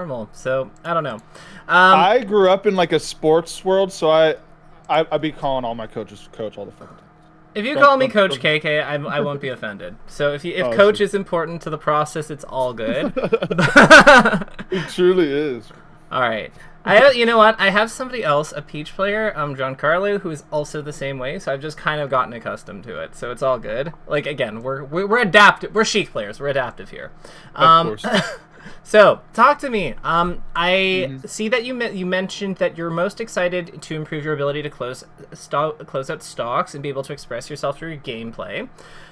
normal. So I don't know. I grew up in like a sports world, so I'd be calling all my coaches coach all the fucking time. If you Don't call me don't Coach don't. KK, I won't be offended. So if Oh, Coach shit. is important to the process, it's all good. It truly is. All right. You know what? I have somebody else, a Peach player, Giancarlo, who is also the same way. So I've just kind of gotten accustomed to it. So it's all good. Like again, we're adaptive. We're Sheik players. We're adaptive here. Of Um, course. so talk to me. I Hmm. see that you mentioned that you're most excited to improve your ability to close out stocks and be able to express yourself through your gameplay.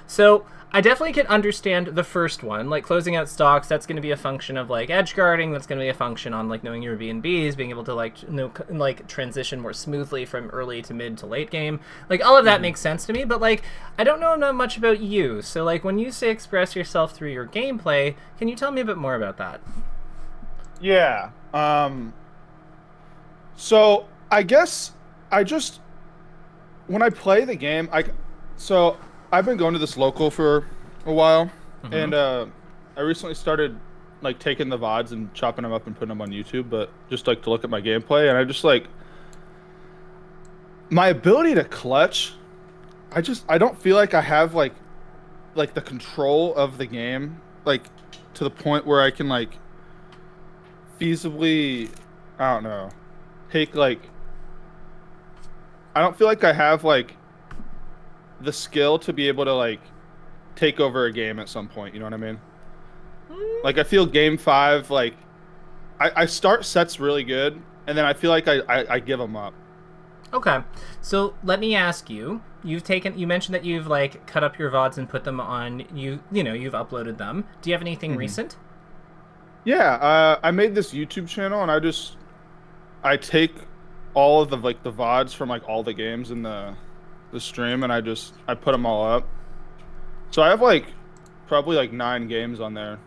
So I definitely can understand the first one, like closing out stocks. That's going to be a function of like edge guarding. That's going to be a function on like knowing your B and Bs, being able to like transition more smoothly from early to mid to late game. Like all of that Hmm. makes sense to me. But like I don't know much about you. So like when you say express yourself through your gameplay, can you tell me a bit more about that? Yeah. So I guess I just when I play the game, so I've been going to this local for a while, Mm-hmm. and I recently started like taking the VODs and chopping them up and putting them on YouTube, but just like to look at my gameplay, and I just like my ability to clutch. I don't feel like I have like the control of the game like to the point where I can like feasibly, I don't know, take like I don't feel like I have like the skill to be able to like take over a game at some point. You know what I mean? Like I feel game five, like I start sets really good, and then I feel like I give them up. Okay, so let me ask you. You mentioned that you've like cut up your vods and put them on. You've uploaded them. Do you have anything Hmm. recent? Yeah, I made this YouTube channel, and I take all of the like the VODs from like all the games in the stream, and I put them all up. So I have like probably like 9 games on there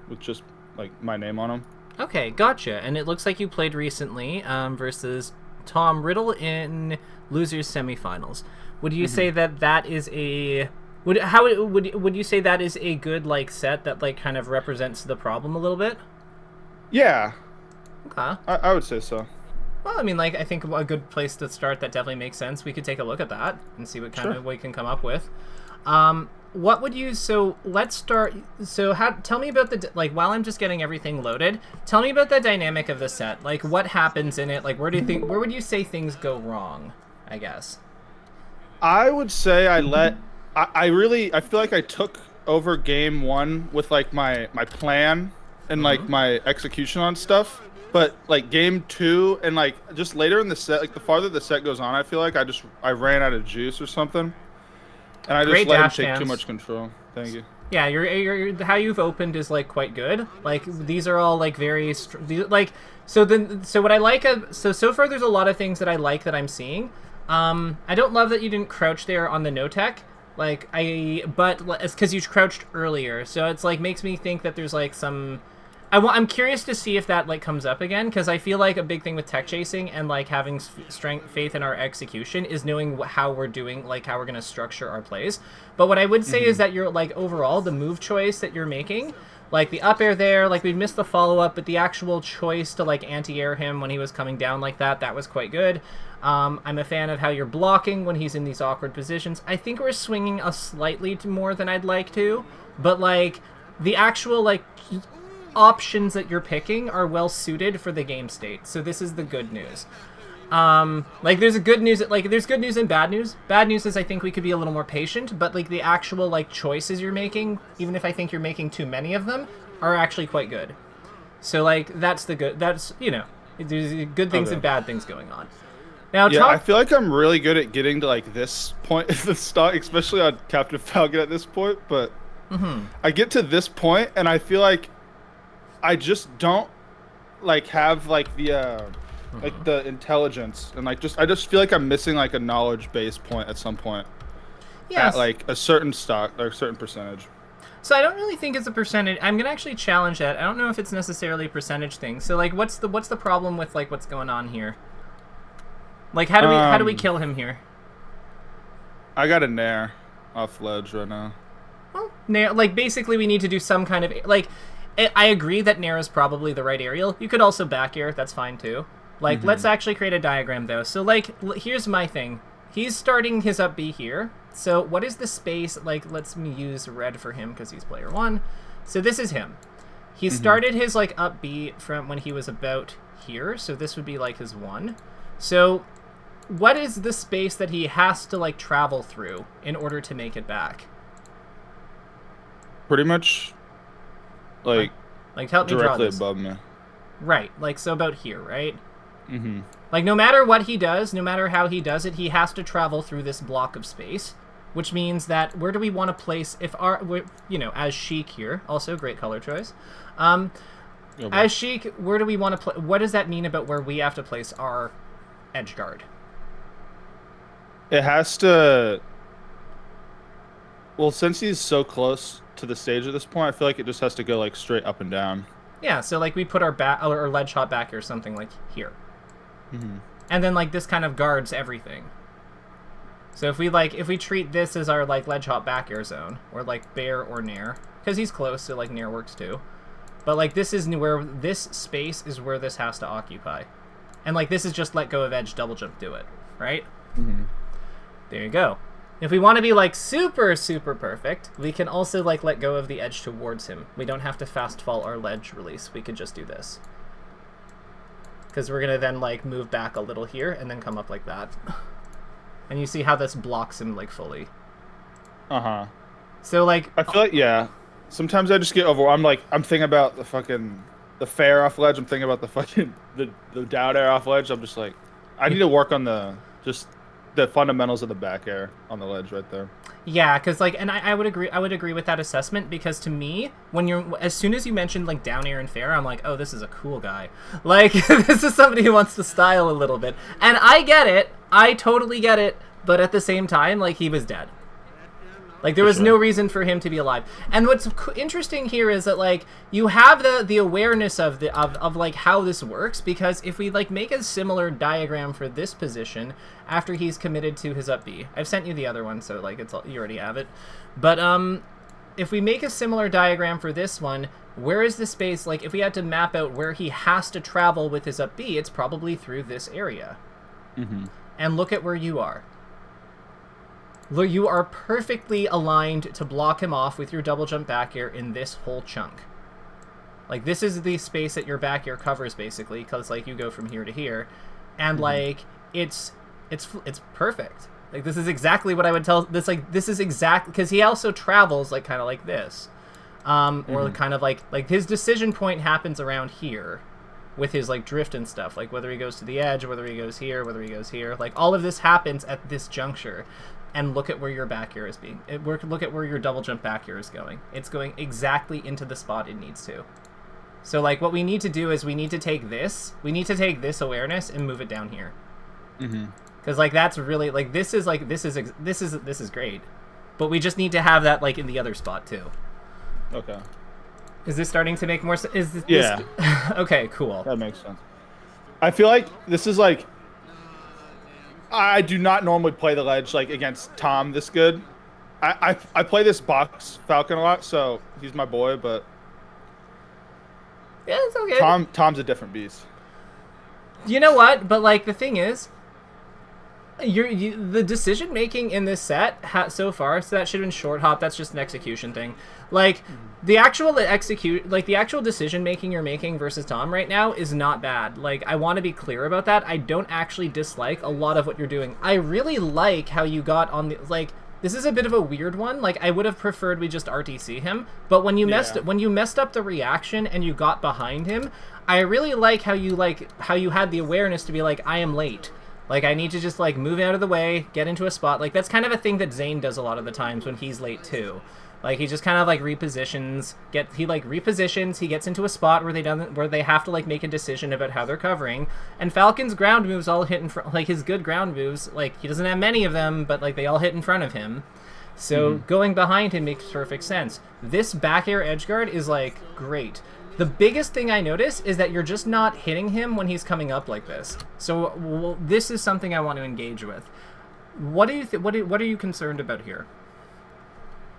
with just like my name on them. Okay, gotcha. And it looks like you played recently versus Tom Riddle in losers semifinals. Would you say Hmm. that is a would you say that is a good like set that like kind of represents the problem a little bit? Yeah, Okay. I would say so. Well, I mean, like I think a good place to start that definitely makes sense. We could take a look at that and see what kind Sure. of we can come up with. What would you? So let's start. So how? Tell me about like while I'm just getting everything loaded. Tell me about the dynamic of the set. Like what happens in it. Like where would you say things go wrong? I guess. I would say I really I feel like I took over game one with like my plan and like Mm-hmm. my execution on stuff. But like game two and like just later in the set, like the farther the set goes on, I feel like I ran out of juice or something, and I just Great let him dash take too dance. much control. Thank you. Yeah, how you've opened is like quite good. Like these are all like like so what I like so far there's a lot of things that I like that I'm seeing. I don't love that you didn't crouch there on the no tech. But it's because you crouched earlier, so it's like makes me think that there's like some. I'm curious to see if that like comes up again because I feel like a big thing with tech chasing and like having strength faith in our execution is knowing how we're doing, like how we're gonna structure our plays. But what I would say is Hmm. that you're like overall the move choice that you're making, like the up air there, like we missed the follow up, but the actual choice to like anti air him when he was coming down like that was quite good. I'm a fan of how you're blocking when he's in these awkward positions. I think we're swinging a slightly more than I'd like to, but like the actual like options that you're picking are well suited for the game state. So this is the good news. Like there's good news and bad news. Bad news is I think we could be a little more patient, but like the actual like choices you're making, even if I think you're making too many of them, are actually quite good. So like that's there's good things and Okay. bad things going on. Now Yeah, I talk feel like I'm really good at getting to like this point in the stock, especially on Captain Falcon at this point. But I get to this point, and I feel like I just don't like have like the intelligence and like just I just feel like I'm missing like a knowledge base point at some point at yes. like a certain stock or a certain percentage. So I don't really think it's a percentage. I'm gonna actually challenge that. I don't know if it's necessarily a percentage thing. So like, what's the problem with like what's going on here? Like, how do we Um, kill him here? I got a nair off ledge right now. Well, like basically we need to do some kind of like I agree that Nair is probably the right aerial. You could also back air. That's fine, too. Like, let's actually create a diagram, though. So, like, here's my thing. He's starting his up B here. So what is the space? Like, let's use red for him because he's player 1. So this is him. He started his, like, up B from when he was about here. So this would be, like, his 1. So what is the space that he has to, like, travel through in order to make it back? Pretty much, like help me draw directly this. above me. Right, like, so about here, right? Like, no matter what he does, no matter how he does it, he has to travel through this block of space, which means that where do we want to place, if our, you know, as Sheik here, also great color choice, as Sheik, where do we want to play, what does that mean about where we have to place our edge guard? It has to, well, since he's so close to the stage at this point, I feel like it just has to go, like, straight up and down. Yeah, so, like, we put our ledge hop back or something, like, here. And then, like, this kind of guards everything. So if we treat this as our, like, ledge hop back air zone, or, like, bear or nair, because he's close, so, like, nair works too. But, like, this is where, this space is where this has to occupy. And, like, this is just let go of edge, double jump, do it, right? There you go. If we want to be, like, super, super perfect, we can also, like, let go of the edge towards him. We don't have to fast fall our ledge release. We could just do this. Because we're going to then, like, move back a little here and then come up like that. And you see how this blocks him, like, fully. So, like... I feel like, yeah. Sometimes I just get overwhelmed. I'm thinking about the fair off ledge. I'm thinking about the down air off ledge. I'm just like, I need to work on the fundamentals of the back air on the ledge right there. Yeah, because, like, and I would agree with that assessment, because to me, as soon as you mentioned, like, down air and fair, I'm like, oh, this is a cool guy. Like, this is somebody who wants to style a little bit. And I get it. I totally get it. But at the same time, like, he was dead. Like, there was no reason for him to be alive. And what's interesting here is that, like, you have the awareness of like, how this works, because if we, like, make a similar diagram for this position after he's committed to his up B. I've sent you the other one, so, like, you already have it. But, if we make a similar diagram for this one, where is the space, like, if we had to map out where he has to travel with his up B, it's probably through this area. And look at where you are. You are perfectly aligned to block him off with your double jump back air in this whole chunk. Like, this is the space that your back air covers, basically, because, like, you go from here to here. And, like, it's perfect. Like, this is exactly what I would tell... This is exact... Because he also travels, like, kind of like this. Or kind of like his decision point happens around here with his, like, drift and stuff. Like, whether he goes to the edge, whether he goes here, whether he goes here. Like, all of this happens at this juncture. And look at where your back air is being... Look at where your double jump back air is going. It's going exactly into the spot it needs to. So, like, what we need to do is we need to take this. We need to take this awareness and move it down here. Because, like, that's really... Like, this is great. But we just need to have that, like, in the other spot, too. Okay. Is this starting to make more sense? Yeah. Okay, cool. That makes sense. I feel like this is, like... I do not normally play the ledge, like, against Tom this good. I play this box Falcon a lot, so he's my boy, but... Yeah, it's okay. Tom's a different beast. You know what? But, like, the thing is, the decision making in this set so far, so that should have been short hop. That's just an execution thing. Like, the actual decision making you're making versus Tom right now is not bad. Like, I want to be clear about that. I don't actually dislike a lot of what you're doing. I really like how you got on the, like, this is a bit of a weird one. Like, I would have preferred we just RTC him, but when you messed up the reaction and you got behind him, I really like how you had the awareness to be like, I am late. Like, I need to just, like, move out of the way, get into a spot. Like, that's kind of a thing that Zane does a lot of the times when he's late, too. Like, he just kind of, like, repositions, he gets into a spot where they have to, like, make a decision about how they're covering. And Falcon's ground moves all hit in front, like, his good ground moves, like, he doesn't have many of them, but, like, they all hit in front of him. So going behind him makes perfect sense. This back air edge guard is, like, great. The biggest thing I notice is that you're just not hitting him when he's coming up like this. So this is something I want to engage with. What do you what are you concerned about here?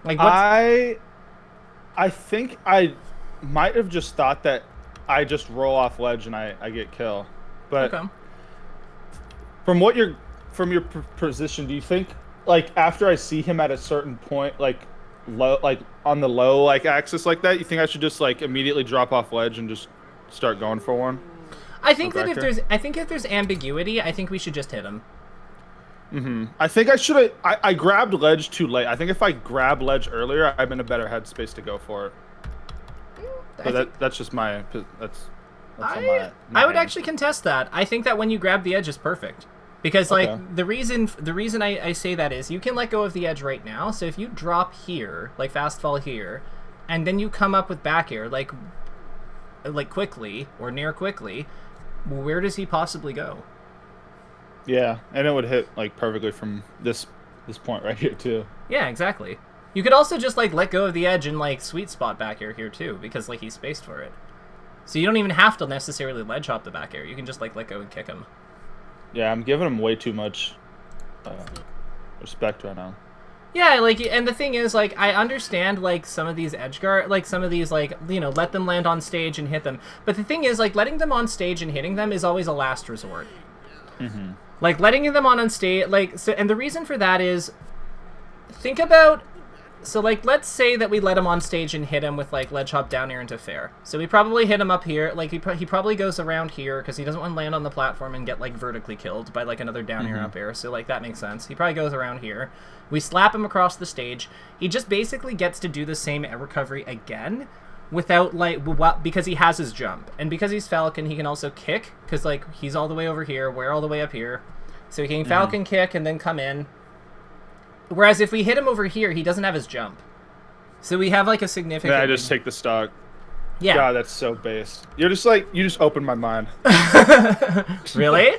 Like, I think I might have just thought that I just roll off ledge and I get kill. But Okay. from your position, do you think like after I see him at a certain point, like low, like on the low like axis like that, you think I should just like immediately drop off ledge and just start going for one? I think that if there's ambiguity, I think we should just hit him. I think I should. I grabbed ledge too late. I think if I grab ledge earlier, I'm in a better headspace to go for it. But that's just my. I would actually contest that. I think that when you grab the edge is perfect. Because like the reason I say that is you can let go of the edge right now. So if you drop here, like fast fall here, and then you come up with back air, like quickly or near quickly, where does he possibly go? Yeah, and it would hit like perfectly from this point right here too. Yeah, exactly. You could also just like let go of the edge and like sweet spot back air here too, because like he's spaced for it. So you don't even have to necessarily ledge hop the back air. You can just like let go and kick him. Yeah, I'm giving him way too much respect right now. Yeah, like, and the thing is, like, I understand, like, some of these edge guard, like, some of these, like, you know, let them land on stage and hit them. But the thing is, like, letting them on stage and hitting them is always a last resort. Like, letting them on stage, like, so, and the reason for that is, think about, so, like, let's say that we let him on stage and hit him with, like, ledge hop down air into fair. So we probably hit him up here, like, he probably goes around here, because he doesn't want to land on the platform and get, like, vertically killed by, like, another down air up air, so, like, that makes sense. He probably goes around here. We slap him across the stage. He just basically gets to do the same recovery again, without, like, because he has his jump. And because he's Falcon, he can also kick, because, like, he's all the way over here, we're all the way up here. So he can Falcon kick and then come in. Whereas if we hit him over here, he doesn't have his jump. So we have, like, a significant... Yeah, I just take the stock. Yeah. God, that's so base. You're just, like, you just opened my mind. Really?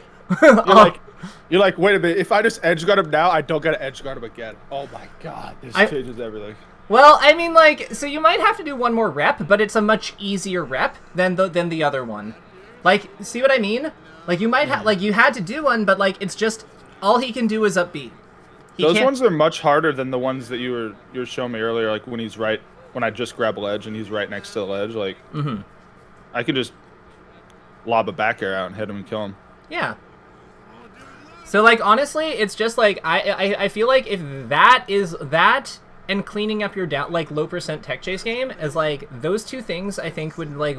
You're like, wait a minute, if I just edge guard him now, I don't gotta edge guard him again. Oh my god, this changes everything. Well, I mean, like, so you might have to do one more rep, but it's a much easier rep than the other one. Like, see what I mean? Like, you might have, like, you had to do one, but, like, it's just, all he can do is upbeat. Those ones are much harder than the ones that you were showing me earlier, like when I just grab ledge and he's right next to the ledge, like, I can just lob a back air out and hit him and kill him. Yeah. So, like, honestly, it's just, like, I feel like if that is that and cleaning up your down, like, low percent tech chase game is, like, those two things I think would, like,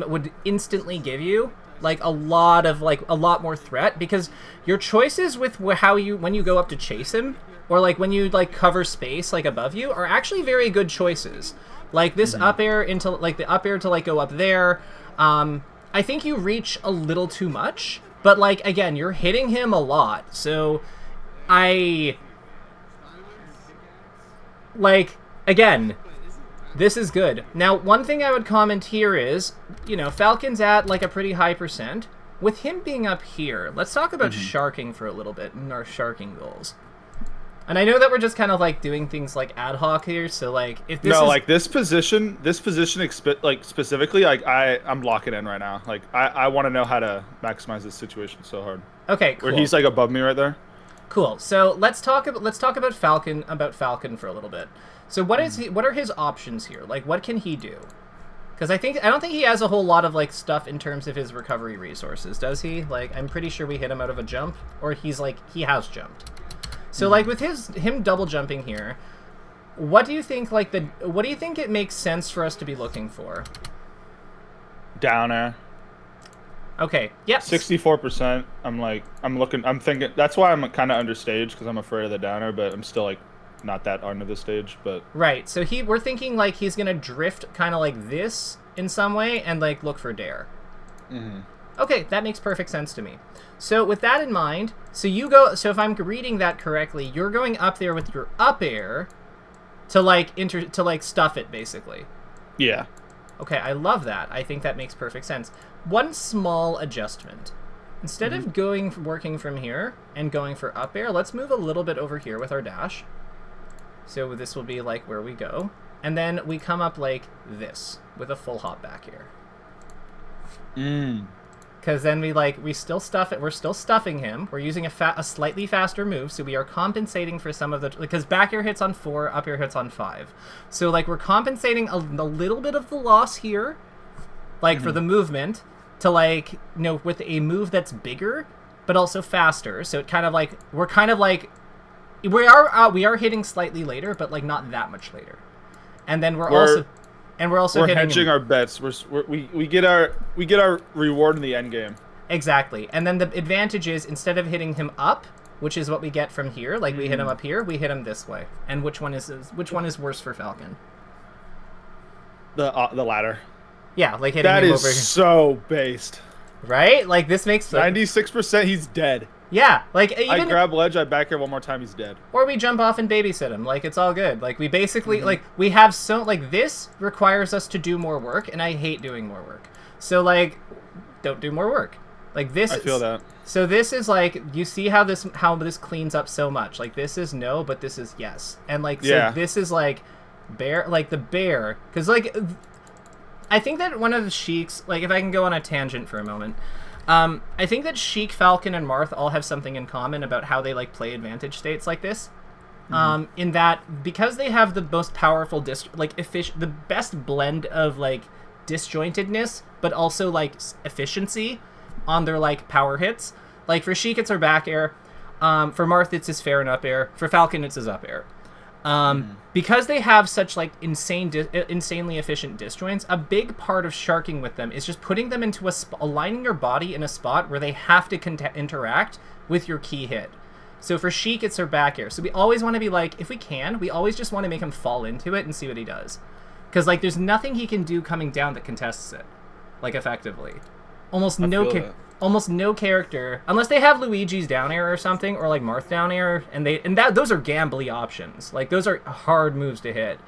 would instantly give you, like, a lot more threat, because your choices with when you go up to chase him, or, like, when you, like, cover space, like, above you, are actually very good choices. Like, this up air into, like, the up air to, like, go up there, I think you reach a little too much. But, like, again, you're hitting him a lot, so like, again, this is good. Now, one thing I would comment here is, you know, Falcon's at, like, a pretty high percent. With him being up here, let's talk about sharking for a little bit and our sharking goals. And I know that we're just kind of, like, doing things, like, ad hoc here, so, like, if this like, this position specifically, like, I'm locking in right now. Like, I want to know how to maximize this situation so hard. Okay, cool. Where he's, like, above me right there. Cool. So let's talk about Falcon for a little bit. So what are his options here? Like, what can he do? Because I don't think he has a whole lot of, like, stuff in terms of his recovery resources, does he? Like, I'm pretty sure we hit him out of a jump, or he's, like, he has jumped. So, like, with him double jumping here, what do you think, like, what do you think it makes sense for us to be looking for? Down air. Okay, yep. 64%. I'm thinking, that's why I'm kind of understaged, because I'm afraid of the down air, but I'm still, like, not that under the stage, but... Right, so we're thinking, like, he's gonna drift kind of like this in some way, and, like, look for dare. Okay, that makes perfect sense to me. So with that in mind, so if I'm reading that correctly, you're going up there with your up air to, like, stuff it, basically. Yeah. Okay, I love that. I think that makes perfect sense. One small adjustment. Instead of working from here and going for up air, let's move a little bit over here with our dash. So this will be, like, where we go. And then we come up like this with a full hop back here. because then we still stuff it. We're still stuffing him. We're using a slightly faster move, so we are compensating for some of the, because back air hits on 4, up air hits on 5. So like we're compensating a little bit of the loss here, like for the movement, to like, you know, with a move that's bigger but also faster. So it kind of like we are hitting slightly later, but like not that much later. And then we're also hitting hedging our bets. We get our reward in the end game. Exactly. And then the advantage is, instead of hitting him up, which is what we get from here, like we hit him up here, we hit him this way. And which one is worse for Falcon? The latter. Yeah, like hitting him over here. That is so based. Right? Like this makes 96%. He's dead. Yeah, like even I grab ledge, I back air one more time, he's dead. Or we jump off and babysit him. Like, it's all good. Like, we basically, like, we have so, like, this requires us to do more work, and I hate doing more work. So, like, don't do more work. Like, this I feel that. So this is, like, you see how this cleans up so much. Like, this is no, but this is yes. And, like, so this is, like, the bear. Because, like, I think that one of the Sheiks, like, if I can go on a tangent for a moment, I think that Sheik, Falcon, and Marth all have something in common about how they like play advantage states like this. In that, because they have the most powerful the best blend of like disjointedness, but also like efficiency on their like power hits. Like for Sheik, it's her back air. For Marth, it's his fair and up air. For Falcon, it's his up air. Because they have such like insanely efficient disjoints, a big part of sharking with them is just putting them into aligning your body in a spot where they have to interact with your key hit. So for Sheik, it's her back air. So we always want to be like, if we can, we always just want to make him fall into it and see what he does. Because like there's nothing he can do coming down that contests it, like effectively. Almost no character, unless they have Luigi's down air or something, or like Marth down air, and those are gambly options. Like those are hard moves to hit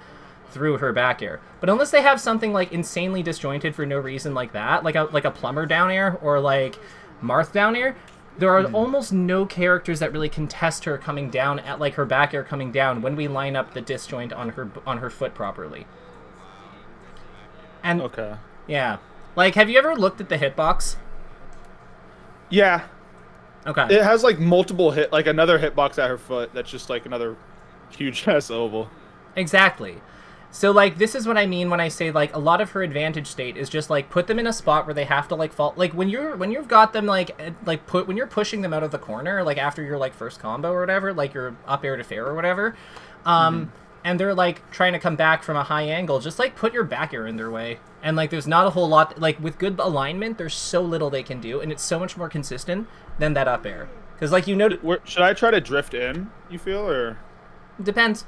through her back air. But unless they have something like insanely disjointed for no reason like that, like a plumber down air or like Marth down air, there are almost no characters that really contest her coming down at like her back air coming down when we line up the disjoint on her foot properly. And okay, yeah, like have you ever looked at the hitbox? Yeah. Okay. It has like multiple like another hitbox at her foot that's just like another huge ass oval. Exactly. So like this is what I mean when I say like a lot of her advantage state is just like put them in a spot where they have to like fall, like when you've got them when you're pushing them out of the corner, like after your like first combo or whatever, like your up air to fair or whatever, and they're like trying to come back from a high angle, just like put your back air in their way. And like there's not a whole lot, like with good alignment there's so little they can do, and it's so much more consistent than that up air. Because like should I try to drift in, you feel, or depends.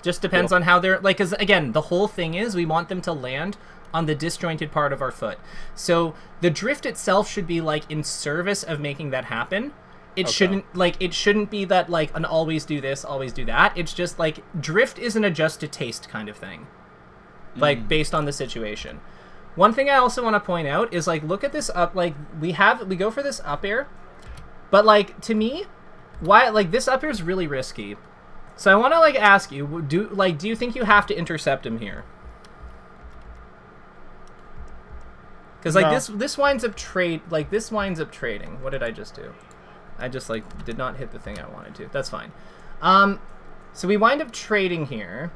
Just depends on how they're like, because again the whole thing is we want them to land on the disjointed part of our foot. So the drift itself should be like in service of making that happen. It shouldn't be that like an always do this, always do that. It's just like drift is an adjust to taste kind of thing, like based on the situation. One thing I also want to point out is like look at this up, like we go for this up air, but like to me, why like this up air is really risky. So I want to like ask you, do you think you have to intercept him here? Because like this winds up trading. What did I just do? I just like did not hit the thing I wanted to. That's fine. So we wind up trading here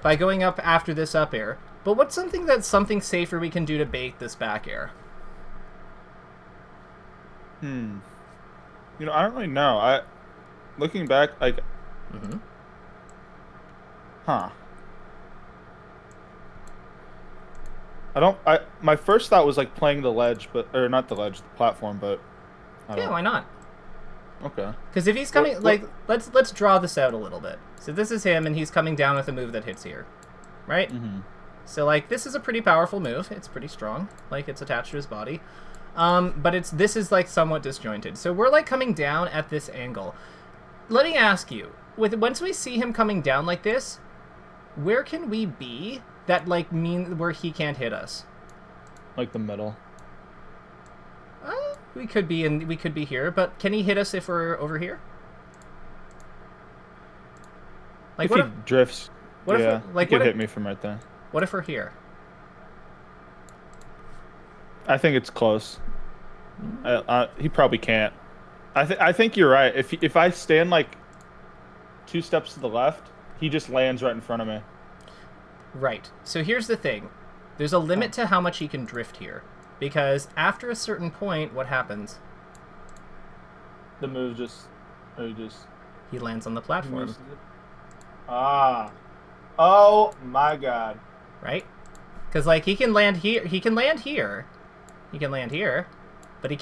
by going up after this up air. But what's something safer we can do to bait this back air? You know, I don't really know. Looking back, like, my first thought was like playing the ledge, or not the ledge, the platform, but why not? Okay. Because if he's coming, let's draw this out a little bit. So this is him, and he's coming down with a move that hits here, right? So like this is a pretty powerful move. It's pretty strong. Like it's attached to his body, but this is like somewhat disjointed. So we're like coming down at this angle. Let me ask you, once we see him coming down like this, where can we be that like where he can't hit us? Like the middle. We could be here, but can he hit us if we're over here? Like if he drifts. What he could hit me from right there. What if we're here? I think it's close. He probably can't. I think you're right. If I stand like 2 steps to the left, he just lands right in front of me. Right. So here's the thing. There's a limit to how much he can drift here. Because after a certain point, what happens? The move He lands on the platform. Ah. Oh my god. Right? Because like he can land here. He can land here. He can land here. But he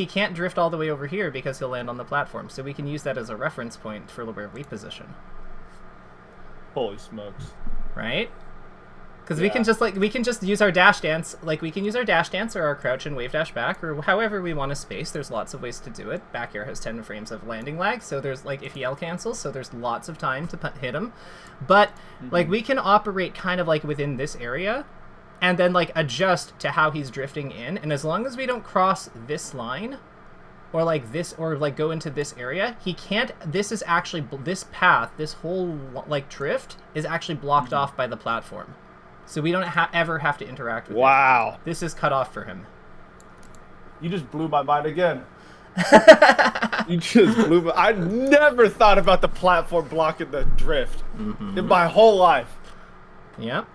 can't drift all the way over here because he'll land on the platform. So we can use that as a reference point for where we position. Holy smokes. Right? Because we can just use our dash dance. Like we can use our dash dance or our crouch and wave dash back or however we want to space. There's lots of ways to do it. Back air has 10 frames of landing lag, so there's like if he L cancels, so there's lots of time to hit him. But like we can operate kind of like within this area, and then like adjust to how he's drifting in. And as long as we don't cross this line, or like this, or like go into this area, he can't. This is actually this path. This whole like drift is actually blocked off by the platform. So we don't ever have to interact with him. This is cut off for him. You just blew my mind again. You just blew my... I never thought about the platform blocking the drift in my whole life. Yep.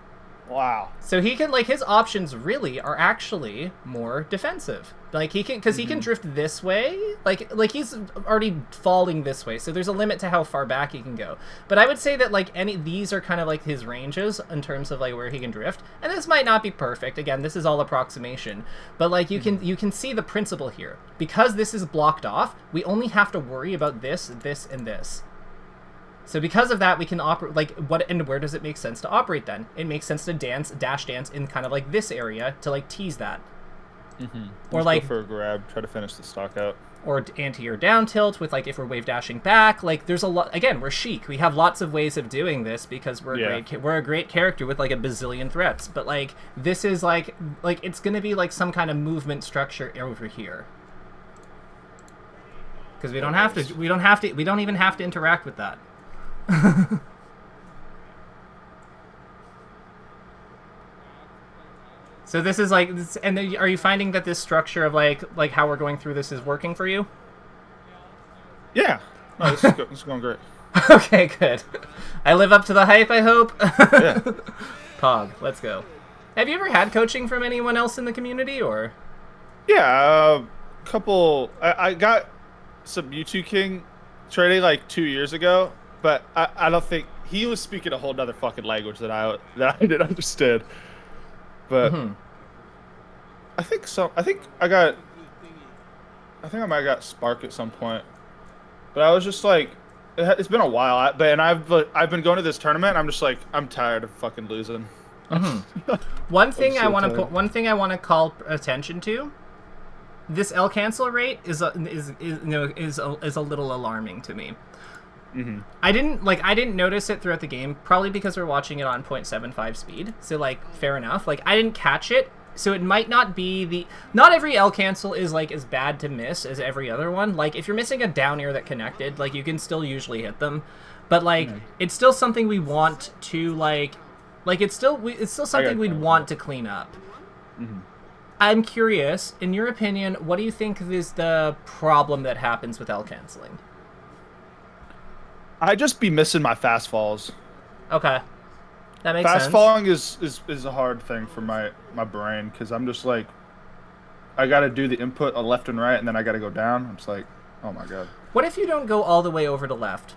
Wow. So he can, like, his options really are actually more defensive. Like, he can, because he can drift this way. Like he's already falling this way. So there's a limit to how far back he can go. But I would say that, like, these are kind of like his ranges in terms of, like, where he can drift. And this might not be perfect. Again, this is all approximation. But, like, you can see the principle here. Because this is blocked off, we only have to worry about this, this, and this. So because of that, we can operate, like, and where does it make sense to operate then? It makes sense to dash dance in kind of like this area to like tease that. Or like go for a grab, try to finish the stock out. Or anti or down tilt with like if we're wave dashing back. Like there's a lot. Again, we're Sheik. We have lots of ways of doing this because we're a great character with like a bazillion threats. But like this is like it's gonna be like some kind of movement structure over here. Because we don't even have to interact with that. So this is like, and then are you finding that this structure of like how we're going through this is working for you? Yeah, no, this is going great. Okay, good. I live up to the hype, I hope. Yeah. Pog, let's go. Have you ever had coaching from anyone else in the community, or? Yeah, a couple. I got some U2 King trading like 2 years ago. But I don't think he was speaking a whole nother fucking language that I didn't understand. But I think so. I think I might have got Spark at some point. But I was just like, it's been a while. I've been going to this tournament. And I'm just like, I'm tired of fucking losing. One thing I want to call attention to. This L cancel rate is a little alarming to me. I didn't notice it throughout the game, probably because we're watching it on 0.75 speed. So like, fair enough. Like I didn't catch it, so it might not be not every L cancel is like as bad to miss as every other one. Like if you're missing a down air that connected, like you can still usually hit them, but like it's still something we want to like it's still something we'd want to clean up. I'm curious, in your opinion, what do you think is the problem that happens with L canceling? I just be missing my fast falls. Okay, that makes sense. Fast falling is a hard thing for my brain because I'm just like, I got to do the input on left and right, and then I got to go down. I'm just like, oh my god. What if you don't go all the way over to left?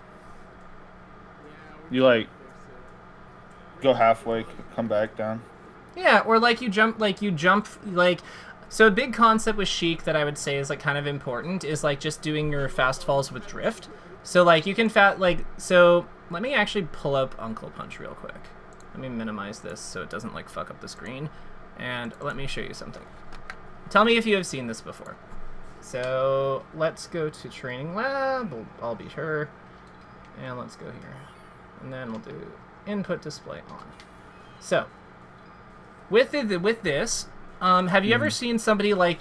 You like go halfway, come back down. Yeah, or like you jump. So a big concept with Sheik that I would say is like kind of important is like just doing your fast falls with drift. So, like, you can so let me actually pull up Uncle Punch real quick. Let me minimize this so it doesn't, like, fuck up the screen. And let me show you something. Tell me if you have seen this before. So, let's go to Training Lab. I'll be sure. And let's go here. And then we'll do Input Display On. So, with this, have you ever seen somebody, like...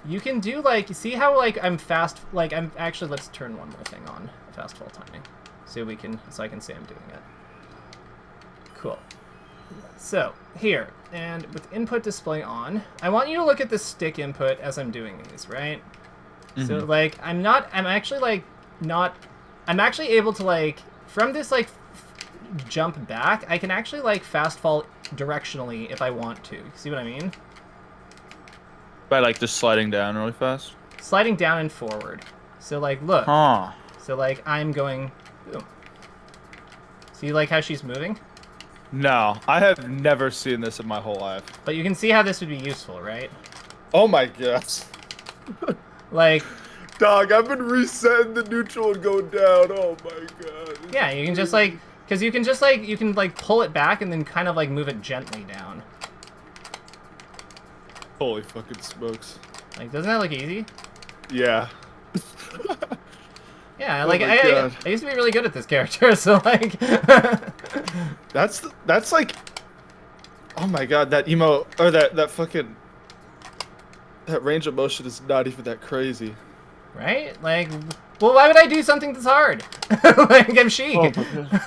You can do, like, see how, like, I'm fast, like, I'm actually, let's turn one more thing on, fast fall timing, so I can say I'm doing it. Cool. So, here, and with input display on, I want you to look at the stick input as I'm doing these, right? Mm-hmm. So, like, I'm actually able to, like, from this, like, jump back, I can actually, like, fast fall directionally if I want to. See what I mean? By, like, just sliding down really fast? Sliding down and forward. So, like, look. Huh. So, like, I'm going... Boom. See, like, how she's moving? No, I have never seen this in my whole life. But you can see how this would be useful, right? Oh my god. Like... Dog, I've been resetting the neutral and going down. Oh my god. Yeah, you can just, like... Because you can just, like, pull it back and then kind of, like, move it gently down. Holy fucking smokes. Like, doesn't that look easy? Yeah. Yeah, like, I used to be really good at this character, so, like... That's like... Oh my god, that emo... Or that fucking... That range of motion is not even that crazy. Right? Like... Well, why would I do something that's hard? Like, I'm Sheik. Oh,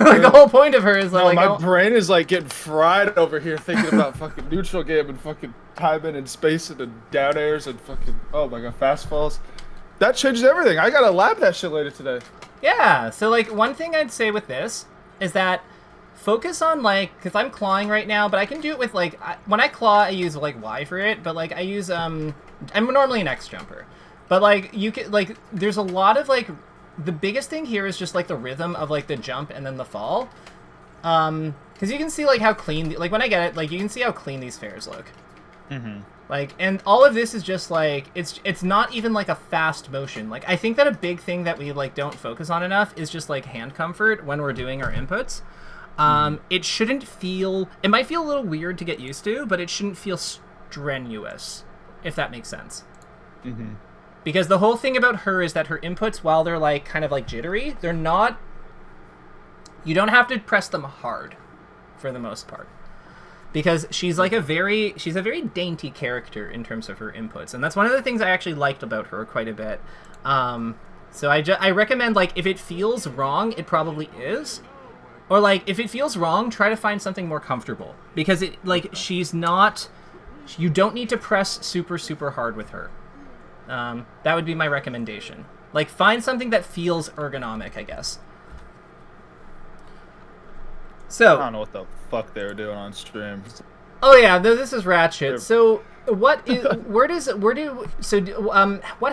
like, the whole point of her is, like... my brain is, like, getting fried over here thinking about fucking neutral game and fucking timing and spacing and down airs and fucking... Oh my god, fast falls. That changes everything. I gotta lab that shit later today. Yeah, so, like, one thing I'd say with this is that focus on, like... Because I'm clawing right now, but I can do it with, like... when I claw, I use, like, Y for it, but, like, I use, I'm normally an X jumper. But, like, you can, like, there's a lot of, like, the biggest thing here is just, like, the rhythm of, like, the jump and then the fall. Because you can see, like, how clean, like, when I get it, like, you can see how clean these fairs look. Mm-hmm. Like, and all of this is just, like, it's not even, like, a fast motion. Like, I think that a big thing that we, like, don't focus on enough is just, like, hand comfort when we're doing our inputs. It shouldn't feel, it might feel a little weird to get used to, but it shouldn't feel strenuous, if that makes sense. Mm-hmm. Because the whole thing about her is that her inputs, while they're, like, kind of, like, jittery, they're not... You don't have to press them hard, for the most part. Because she's, like, she's a very dainty character in terms of her inputs. And that's one of the things I actually liked about her quite a bit. So I recommend, like, if it feels wrong, it probably is. Or, like, if it feels wrong, try to find something more comfortable. Because, she's not... You don't need to press super, super hard with her. That would be my recommendation. Like, find something that feels ergonomic, I guess. So... I don't know what the fuck they were doing on stream. Oh yeah, this is Ratchet. So, what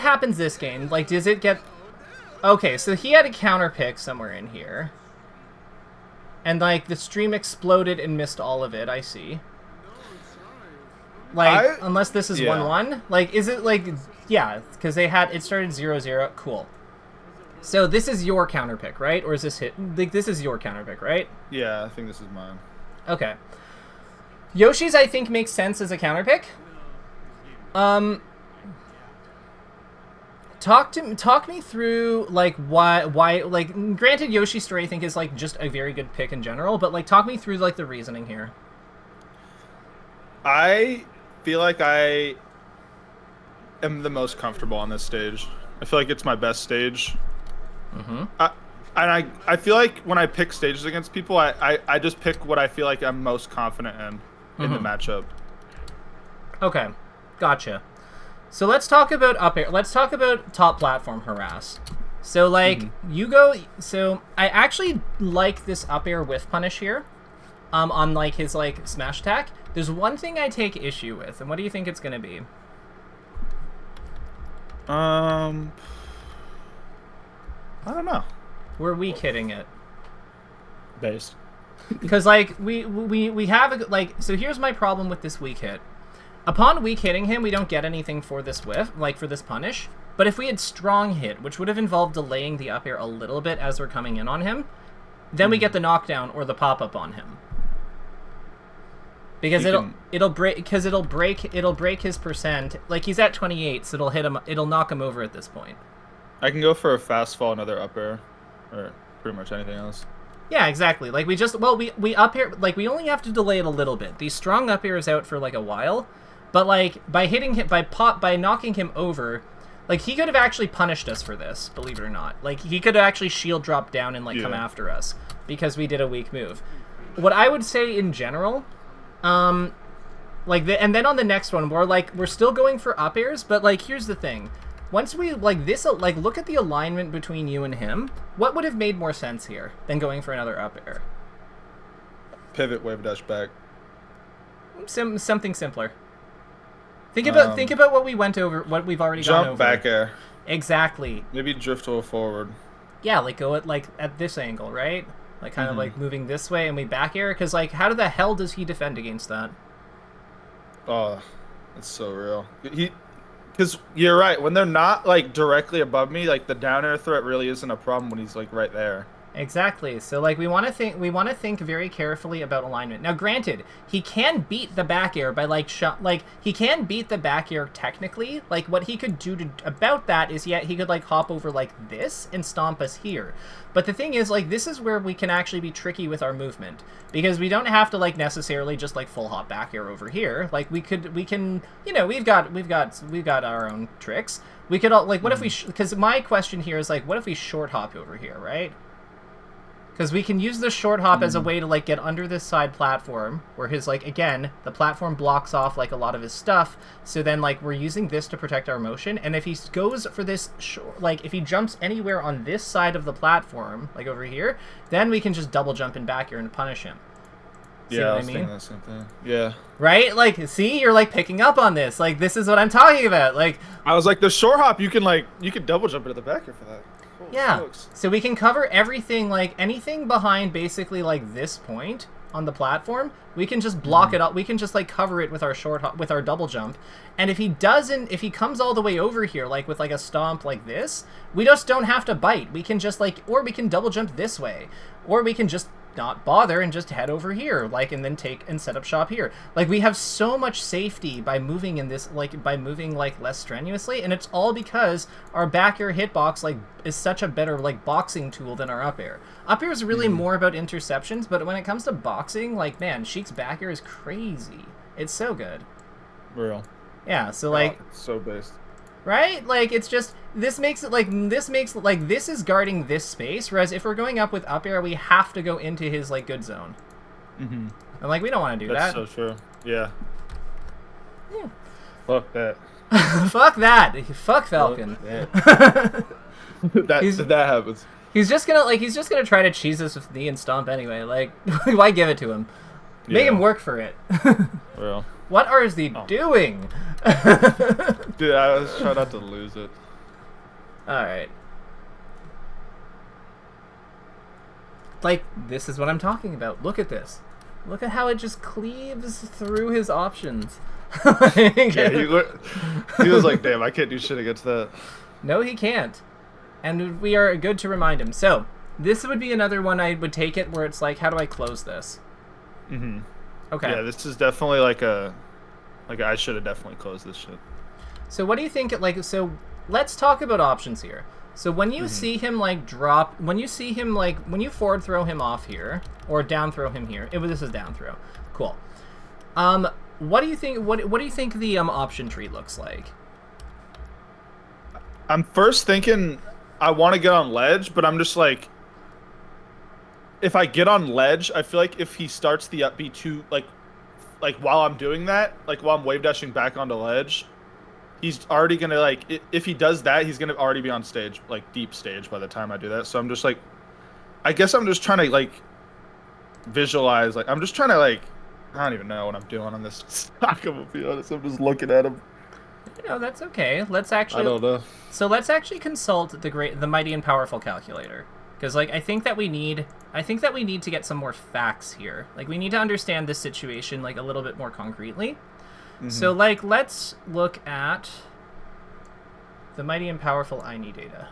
happens this game? Like, does it get... Okay, so he had a counter pick somewhere in here. And, like, the stream exploded and missed all of it, I see. Like, unless this is 1-1? Like, is it, like... Yeah, because it started 0-0. Cool. So this is your counter pick, right? Or is this hit? Like, this is your counter pick, right? Yeah, I think this is mine. Okay. Yoshi's, I think, makes sense as a counter pick. Talk me through, like, why, like, granted, Yoshi's story, I think, is, like, just a very good pick in general, but, like, talk me through, like, the reasoning here. I feel like I am the most comfortable on this stage. I feel like it's my best stage. Mm-hmm. I feel like when I pick stages against people, I just pick what I feel like I'm most confident in the matchup. Okay, gotcha. So let's talk about up air. Let's talk about top platform harass. So, like, you go... So, I actually like this up air whiff punish here. On, like, his, like, smash attack. There's one thing I take issue with, and what do you think it's going to be? I don't know. We're weak hitting it. Based. Because, like, we have, like... So here's my problem with this weak hit. Upon weak hitting him, we don't get anything for this whiff, like, for this punish. But if we had strong hit, which would have involved delaying the up air a little bit as we're coming in on him, then we get the knockdown or the pop-up on him. Because it'll break his percent. Like, he's at 28, so it'll knock him over at this point. I can go for a fast fall, another up air, or pretty much anything else. Yeah, exactly. Like, we up air, like, we only have to delay it a little bit. These strong up air is out for, like, a while, but, like, by hitting him, by knocking him over, like, he could have actually punished us for this, believe it or not. Like, he could have actually shield drop down and, like, come after us because we did a weak move. what I would say in general, and then on the next one, we're still going for up airs, but like here's the thing. Once we look at the alignment between you and him, what would have made more sense here than going for another up air? Pivot, wave dash back. Something simpler. Think about what we went over, what we've already gone over. Jump back air. Exactly. Maybe drift a forward. Yeah, like go at this angle, right? Like kind of like moving this way and we back air, because like how the hell does he defend against that? Oh, that's so real. Because you're right, when they're not like directly above me, like the down air threat really isn't a problem when he's like right there. Exactly. So like we want to think very carefully about alignment. Now granted, he can beat the back air by he can beat the back air technically. Like what he could do about that is he could like hop over like this and stomp us here. But the thing is, like, this is where we can actually be tricky with our movement, because we don't have to like necessarily just like full hop back air over here. Like we can, you know, we've got our own tricks. We could all like, what if we, because my question here is like, what if we short hop over here, right? Because we can use the short hop as a way to like get under this side platform where his like, again, the platform blocks off like a lot of his stuff. So then like we're using this to protect our motion. And if he goes for this, like if he jumps anywhere on this side of the platform, like over here, then we can just double jump in back here and punish him. See yeah, what I was thinking the same thing. Yeah. Right? Like, see, you're like picking up on this. Like, this is what I'm talking about. Like, I was like, the short hop, you can double jump into the back here for that. Yeah, so we can cover everything, like anything behind basically like this point on the platform, we can just block it up. We can just like cover it with our short hop, with our double jump. And if he comes all the way over here, like with like a stomp like this, we just don't have to bite. We can just like, or we can double jump this way, or we can just not bother and just head over here, like, and then take and set up shop here. Like, we have so much safety by moving in this, like, by moving like less strenuously, and it's all because our back air hitbox like is such a better like boxing tool than our up air. Up air is really more about interceptions, but when it comes to boxing, like, man, Sheik's back air is crazy. It's so good. Real. Yeah, so like so based. Right? Like, it's just, this makes this is guarding this space, whereas if we're going up with up air, we have to go into his, like, good zone. And, like, we don't want to do that. That's so true. Yeah. Yeah. Fuck that. Fuck that. Fuck Falcon. That happens. He's just gonna try to cheese us with knee and stomp anyway. Like, why give it to him? Make him work for it. Real. What are he doing? Dude, I was trying not to lose it. Alright. Like, this is what I'm talking about. Look at this. Look at how it just cleaves through his options. Yeah, he was like, damn, I can't do shit against that. No, he can't. And we are good to remind him. So, this would be another one I would take it where it's like, how do I close this? Okay. Yeah, this is definitely like I should have definitely closed this shit. So what do you think, so let's talk about options here. So when you see him like drop, when you forward throw him off here, or down throw him here, this is down throw. Cool. What do you think, what do you think the option tree looks like? I'm first thinking I want to get on ledge, but I'm just like, if I get on ledge, I feel like if he starts the up B too, like while I'm doing that, like while I'm wave dashing back onto ledge, he's already gonna like, if he does that, he's gonna already be on stage, like deep stage by the time I do that. So I'm just like, I guess I'm just trying to like visualize, like I'm just trying to like, I don't even know what I'm doing on this stock, I'm gonna be honest. I'm just looking at him. You know, that's okay. Let's actually, I don't know. So let's actually consult the mighty and powerful calculator. Because, like, I think that we need to get some more facts here. Like, we need to understand this situation, like, a little bit more concretely. So, like, let's look at the mighty and powerful INI data.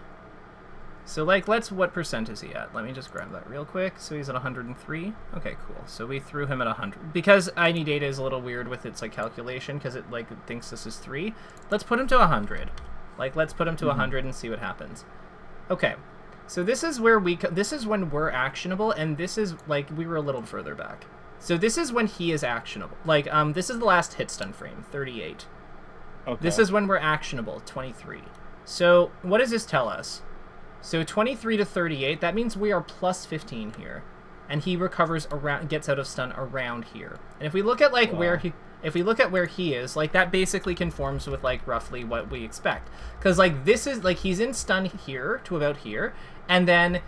So, like, what percent is he at? Let me just grab that real quick. So he's at 103. Okay, cool. So we threw him at 100. Because INI data is a little weird with its, like, calculation, because it, like, thinks this is 3. Let's put him to 100. Like, let's put him to 100 and see what happens. Okay. So this is where this is when we're actionable, and this is, like, we were a little further back. So this is when he is actionable. Like, this is the last hit stun frame, 38. Okay. This is when we're actionable, 23. So what does this tell us? So 23 to 38, that means we are plus 15 here. and he recovers around, gets out of stun around here. And if we look at like where he is, like that basically conforms with like roughly what we expect. Because like this is like he's in stun here to about here, and then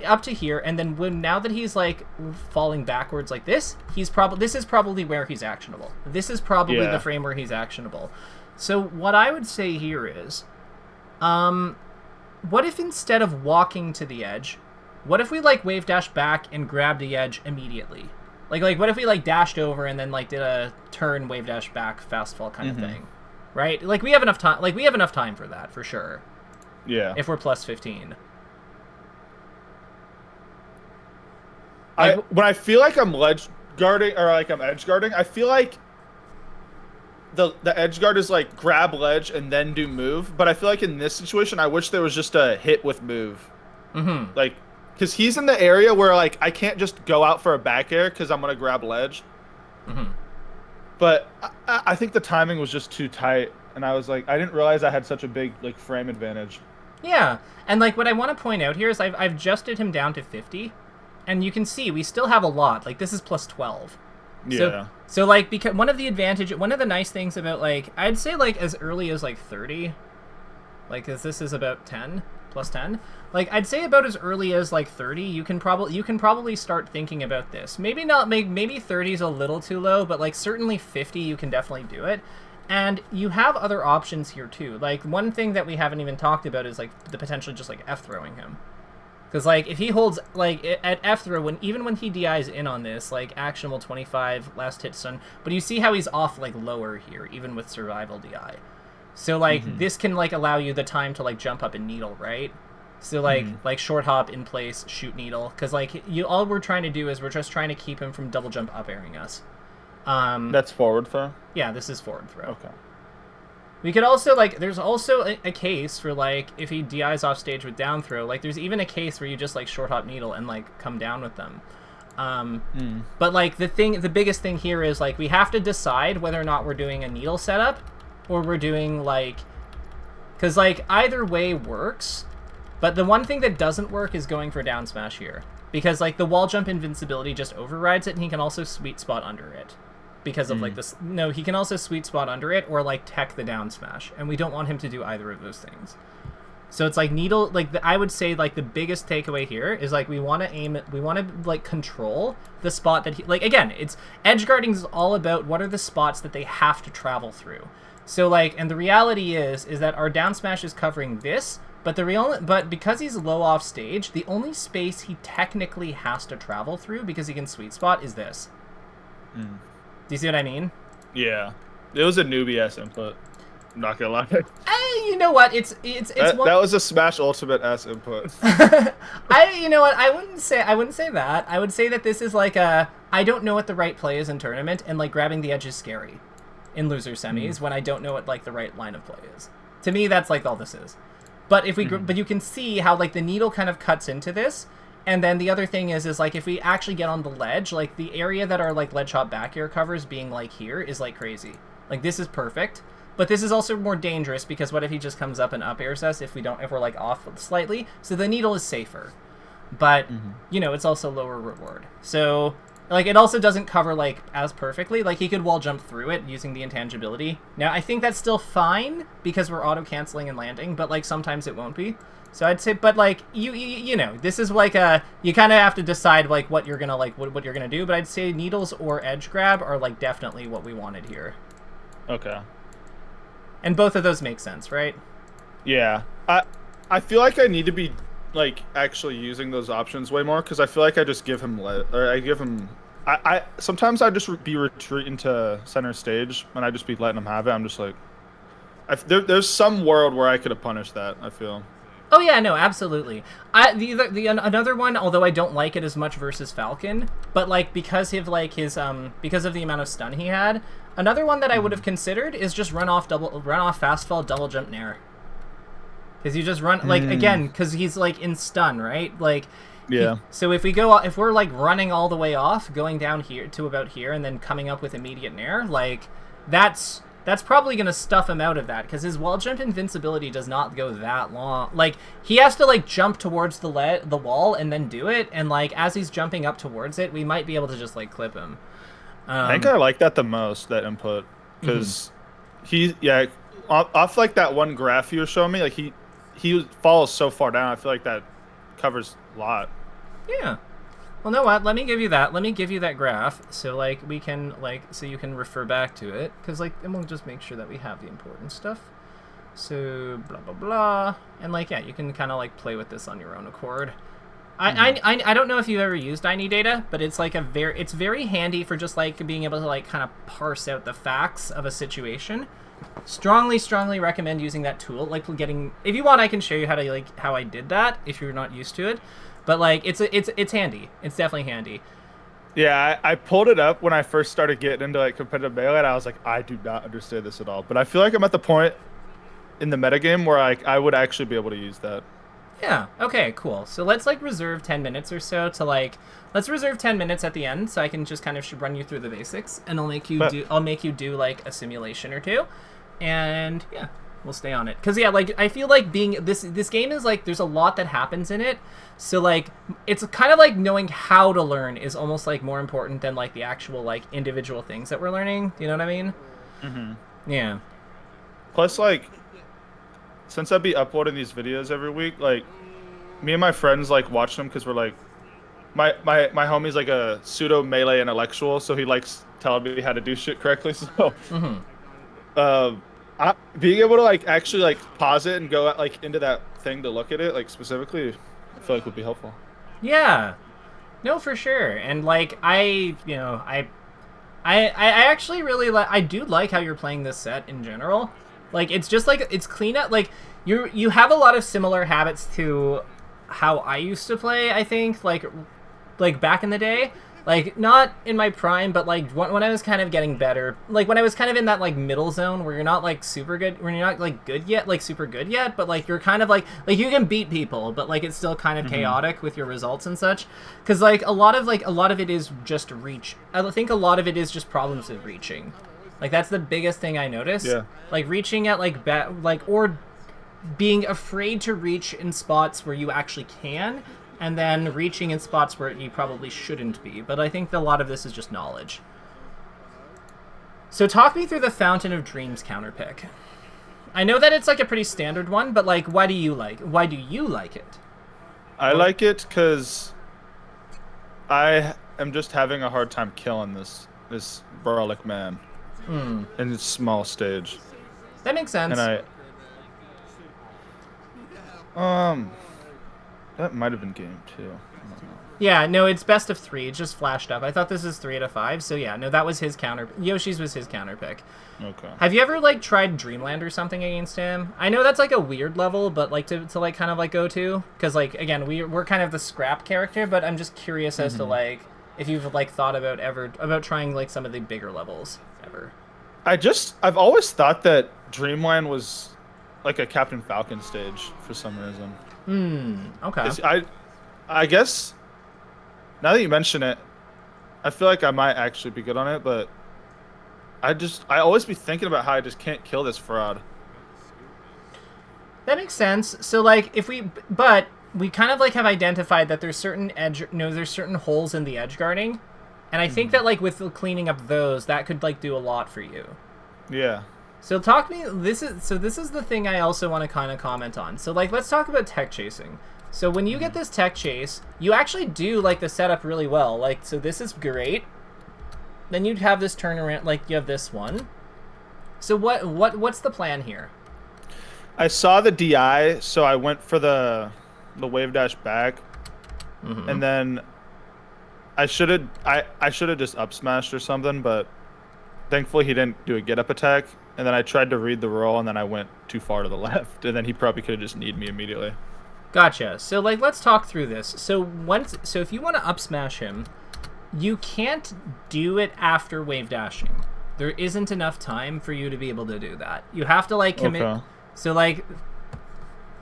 up to here, and then now that he's like falling backwards like this, this is probably where he's actionable. This is probably the frame where he's actionable. So what I would say here is, what if instead of walking to the edge, what if we like wave dash back and grab the edge immediately? Like what if we like dashed over and then like did a turn, wave dash back, fast fall kind of thing, right? Like we have enough time. Like we have enough time for that for sure. Yeah. If we're plus 15. When I feel like I'm ledge guarding or like I'm edge guarding, I feel like the edge guard is like grab ledge and then do move. But I feel like in this situation, I wish there was just a hit with move. Like, because he's in the area where like I can't just go out for a back air because I'm gonna grab ledge. But I think the timing was just too tight, and I was like, I didn't realize I had such a big like frame advantage. Yeah, and like what I want to point out here is I've adjusted him down to 50. And you can see we still have a lot. Like this is plus 12. Yeah. So like because one of the nice things about like I'd say like as early as like 30, like as this is about 10 plus 10. Like I'd say about as early as like 30, you can probably start thinking about this. Maybe not. Maybe 30 is a little too low, but like certainly 50, you can definitely do it. And you have other options here too. Like one thing that we haven't even talked about is like the potential just like F throwing him. Because, like, if he holds, like, at F-throw, even when he DIs in on this, like, actionable 25, last hit stun, but you see how he's off, like, lower here, even with survival DI. So, like, this can, like, allow you the time to, like, jump up and needle, right? So, like short hop in place, shoot needle. Because, like, all we're trying to do is we're just trying to keep him from double jump up airing us. That's forward throw? Yeah, this is forward throw. Okay. We could also, like, there's also a case for, like, if he DIs off stage with down throw, like, there's even a case where you just, like, short hop needle and, like, come down with them. But, like, the biggest thing here is, like, we have to decide whether or not we're doing a needle setup or we're doing, like, because, like, either way works, but the one thing that doesn't work is going for down smash here. Because, like, the wall jump invincibility just overrides it, and he can also sweet spot under it. Because of, like, this... No, he can also sweet spot under it or, like, tech the down smash. And we don't want him to do either of those things. So it's, like, needle... Like, I would say, like, the biggest takeaway here is, like, we want to aim... We want to, like, control the spot that he... Like, again, it's... Edge guarding is all about what are the spots that they have to travel through. So, like... And the reality is that our down smash is covering this... But because he's low off stage, the only space he technically has to travel through, because he can sweet spot, is this. Do you see what I mean? Yeah. It was a newbie-ass input. I'm not gonna lie. You know what? That was a Smash Ultimate ass input. You know what? I wouldn't say that. I would say that this is like I don't know what the right play is in tournament, and like grabbing the edge is scary in loser semis when I don't know what like the right line of play is. To me, that's like all this is. But if we but you can see how like the needle kind of cuts into this. And then the other thing is like if we actually get on the ledge, like the area that our like ledge hop back air covers being like here is like crazy. Like this is perfect, but this is also more dangerous because what if he just comes up and up airs us if we're like off slightly? So the needle is safer, but you know, it's also lower reward. So like it also doesn't cover like as perfectly. Like he could wall jump through it using the intangibility. Now I think that's still fine because we're auto canceling and landing, but like sometimes it won't be. So I'd say, but like you know, this is like you kind of have to decide like what you're gonna like what you're gonna do. But I'd say needles or edge grab are like definitely what we wanted here. Okay. And both of those make sense, right? Yeah. I feel like I need to be like actually using those options way more because I feel like I just give him I sometimes I just be retreating to center stage and I just be letting him have it. I'm just like, there's some world where I could have punished that. I feel. Oh yeah, no, absolutely. Another one, although I don't like it as much versus Falcon, but like because of like his because of the amount of stun he had, another one that I would have considered is just run off fast fall double jump nair. Because you just run like again because he's like in stun, right? Like yeah. So if we're like running all the way off, going down here to about here, and then coming up with immediate nair, like that's that's probably going to stuff him out of that, because his wall jump invincibility does not go that long. Like, he has to, like, jump towards the wall and then do it, and, like, as he's jumping up towards it, we might be able to just, like, clip him. I think I like that the most, that input, because off like that one graph you were showing me, like he falls so far down. I feel like that covers a lot. Yeah. Well, know what? Let me give you that. Let me give you that graph, so like we can so you can refer back to it, because like, and we'll just make sure that we have the important stuff. So blah blah blah, and like you can kind of like play with this on your own accord. I don't know if you've ever used data, but it's like it's very handy for just like being able to like kind of parse out the facts of a situation. Strongly recommend using that tool. Like if you want, I can show you how I did that if you're not used to it. But like it's handy. It's definitely handy. Yeah, I pulled it up when I first started getting into like competitive melee, and I was like, I do not understand this at all. But I feel like I'm at the point in the metagame where I would actually be able to use that. Yeah. Okay. Cool. So let's like reserve 10 minutes or so to let's reserve 10 minutes at the end, so I can just kind of run you through the basics, and I'll make you do like a simulation or two, and yeah, we'll stay on it. Because like I feel like this game is like there's a lot that happens in it, so like it's kind of like knowing how to learn is almost like more important than like the actual like individual things that we're learning. You know what I mean? Mm-hmm. Yeah. Plus, like, since I'd be uploading these videos every week, like, me and my friends, like, watch them because we're, like, my homie's, like, a pseudo-melee intellectual, so he likes telling me how to do shit correctly, so, being able to, like, actually, like, pause it and go, like, into that thing to look at it, like, specifically, I feel like would be helpful. Yeah. No, for sure. And, like, I actually really I do like how you're playing this set in general. Like, it's just, like, it's clean up. Like, you have a lot of similar habits to how I used to play, I think. Like back in the day. Like, not in my prime, but, like, when I was kind of getting better. Like, when I was kind of in that, like, middle zone where you're not, like, super good. When you're not, like, good yet, like, super good yet. But, like, you're kind of, like, you can beat people. But, like, it's still kind of chaotic with your results and such. Because, like, a lot of it is just reach. I think a lot of it is just problems with reaching. Like, that's the biggest thing I notice. Yeah. Like, reaching at, or being afraid to reach in spots where you actually can, and then reaching in spots where you probably shouldn't be. But I think a lot of this is just knowledge. So talk me through the Fountain of Dreams counterpick. I know that it's, like, a pretty standard one, but, like, why do you like it? I like it because I am just having a hard time killing this Baralic man. In its small stage. That makes sense. And that might have been game 2. I don't know. Yeah, no, it's best of 3. It just flashed up. I thought this is 3 out of 5. So yeah, no, that was his Yoshi's was his counter pick. Okay. Have you ever like tried Dreamland or something against him? I know that's like a weird level, but like to like kind of like go to, because like again we're kind of the scrap character, but I'm just curious as to like if you've like thought about trying like some of the bigger levels ever. I've always thought that Dreamland was like a Captain Falcon stage for some reason. Okay. I guess now that you mention it, I feel like I might actually be good on it, but I always be thinking about how I just can't kill this fraud. That makes sense. So like but we kind of like have identified that there's certain there's certain holes in the edge guarding. And I think that, like, with the cleaning up those, that could, like, do a lot for you. Yeah. So this is the thing I also want to kind of comment on. So, like, let's talk about tech chasing. So when you get this tech chase, you actually do, like, the setup really well. Like, so this is great. Then you'd have this turnaround, like, you have this one. So what's the plan here? I saw the DI, so I went for the wave dash back. And then I should have just up smashed or something, but thankfully he didn't do a get up attack. And then I tried to read the roll, and then I went too far to the left, and then he probably could have just kneed me immediately. Gotcha. So like let's talk through this. So if you want to up smash him, you can't do it after wave dashing. There isn't enough time for you to be able to do that. You have to like commit. Okay. So like,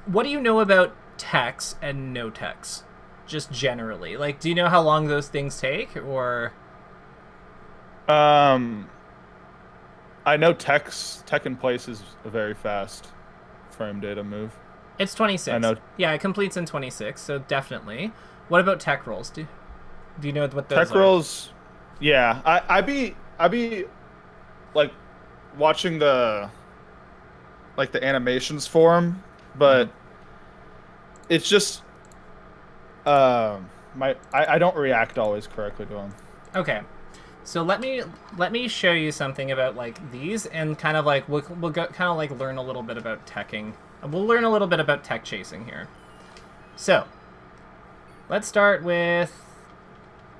what do you know about techs and no techs? Just generally, like, do you know how long those things take, or? I I know tech in place is a very fast frame data move. It's 26. I know. Yeah, it completes in 26, so definitely. What about tech rolls? Do you know what those tech are? rolls? Yeah, I be like watching the animations for him, but it's just I don't react always correctly to them. Okay. So let me show you something about like these, and kind of like we'll go, kind of like learn a little bit about teching. We'll learn a little bit about tech chasing here. So let's start with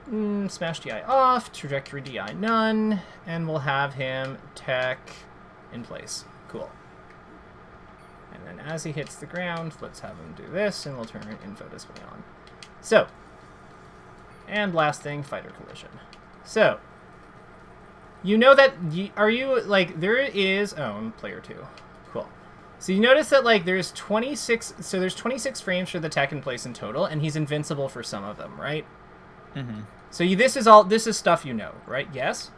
smash DI off, trajectory DI none, and we'll have him tech in place. Cool. And then as he hits the ground, let's have him do this, and we'll turn info display on. So, and last thing, fighter collision. So, you know that, are you, like, there is, oh, player 2. Cool. So you notice that, like, there's 26, so there's 26 frames for the tech in place in total, and he's invincible for some of them, right? Mm-hmm. So this is stuff you know, right? Yes?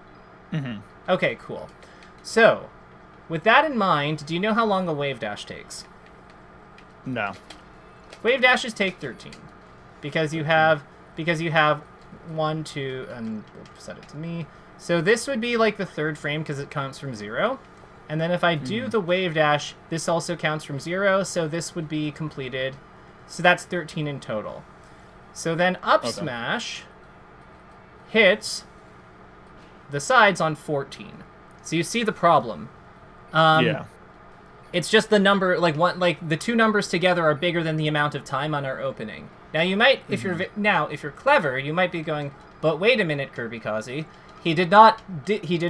Mm-hmm. Okay, cool. So, with that in mind, do you know how long a wave dash takes? No. Wave dashes take 13. Because you have 1, 2, and we'll set it to me. So this would be like the third frame because it counts from 0. And then if I do the wave dash, this also counts from 0, so this would be completed. So that's 13 in total. So then up smash hits the sides on 14. So you see the problem. Yeah. It's just the number, like the two numbers together are bigger than the amount of time on our opening. Now you might, if you're clever, you might be going, but wait a minute, KirbyKaze, he did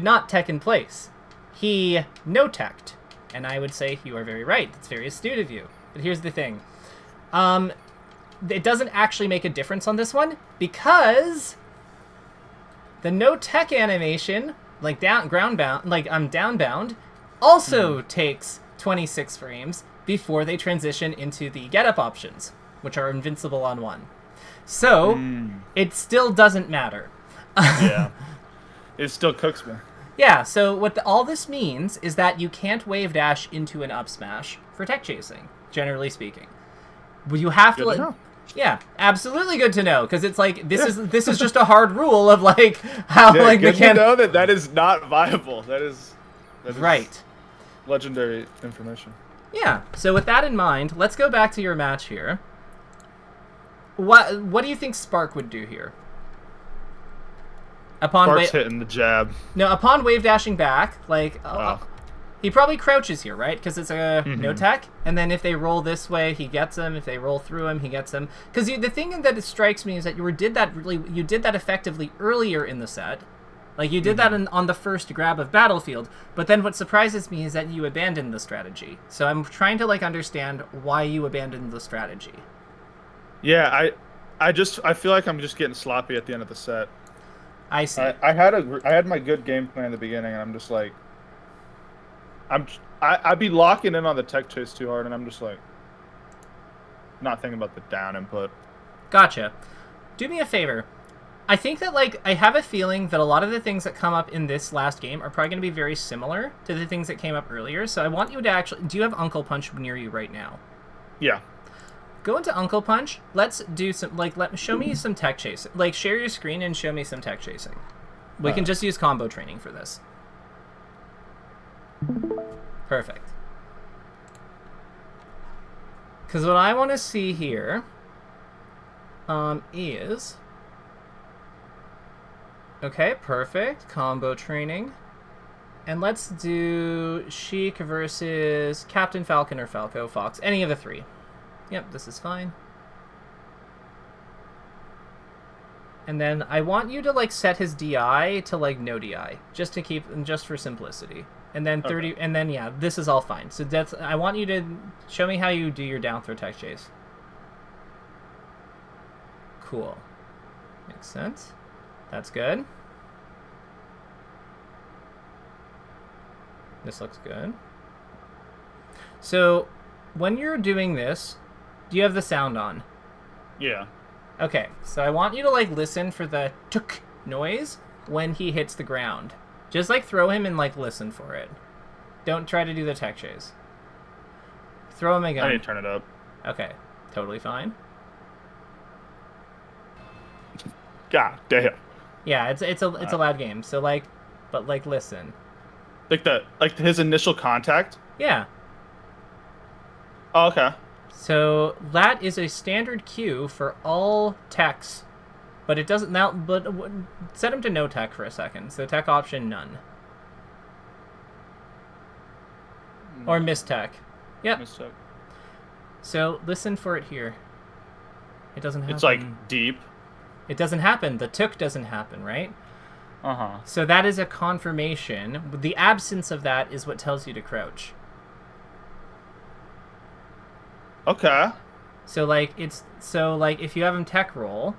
not tech in place. He no-teched. And I would say you are very right. That's very astute of you. But here's the thing. It doesn't actually make a difference on this one because the no-tech animation, like downbound, also takes 26 frames before they transition into the get-up options, which are invincible on 1. So, it still doesn't matter. Yeah. It still cooks me. Yeah, so what all this means is that you can't wave dash into an up smash for tech chasing, generally speaking. You have Good to know. Yeah, absolutely good to know, because it's like this is just a hard rule of like how like good mechanic. to know that is not viable. That is right. Legendary information. Yeah. So with that in mind, let's go back to your match here. What do you think Spark would do here? Spark's hitting the jab. No, upon wave dashing back, like he probably crouches here, right? Because it's a no tech, and then if they roll this way, he gets them. If they roll through him, he gets them. Because the thing that strikes me is that you did that effectively earlier in the set. Like, you did that on the first grab of Battlefield, but then what surprises me is that you abandoned the strategy. So I'm trying to, like, understand why you abandoned the strategy. Yeah, I feel like I'm just getting sloppy at the end of the set. I see. I had my good game plan in the beginning, and I'm just like, I'd be locking in on the tech chase too hard, and I'm just like, not thinking about the down input. Gotcha. Do me a favor. I think that, like, I have a feeling that a lot of the things that come up in this last game are probably going to be very similar to the things that came up earlier. So I want you to actually... Do you have Uncle Punch near you right now? Yeah. Go into Uncle Punch. Let's do some... Like, show me some tech chasing. Like, share your screen and show me some tech chasing. We can just use combo training for this. Perfect. Because what I want to see here is... Okay, perfect. Combo training. And let's do Sheik versus Captain Falcon or Falco Fox. Any of the three. Yep, this is fine. And then I want you to, like, set his DI to, like, no DI. Just to keep... Just for simplicity. And then 30... Okay. And then, yeah, this is all fine. So that's... I want you to show me how you do your down throw tech chase. Cool. Makes sense. That's good. This looks good. So, when you're doing this, do you have the sound on? Yeah. Okay, so I want you to, like, listen for the tuk noise when he hits the ground. Just, like, throw him and, like, listen for it. Don't try to do the tech chase. Throw him again. I need to turn it up. Okay. Totally fine. God damn. Yeah, it's a loud game. So, like, but, like, listen. Like his initial contact? Yeah. Oh, okay. So that is a standard cue for all techs, but it doesn't now. But set him to no tech for a second. So tech option none. Or miss tech. Yep. Miss tech. So listen for it here. It doesn't happen. It's like deep. It doesn't happen. The took doesn't happen, right? Uh-huh. So that is a confirmation. The absence of that is what tells you to crouch. Okay. So like if you have him tech roll,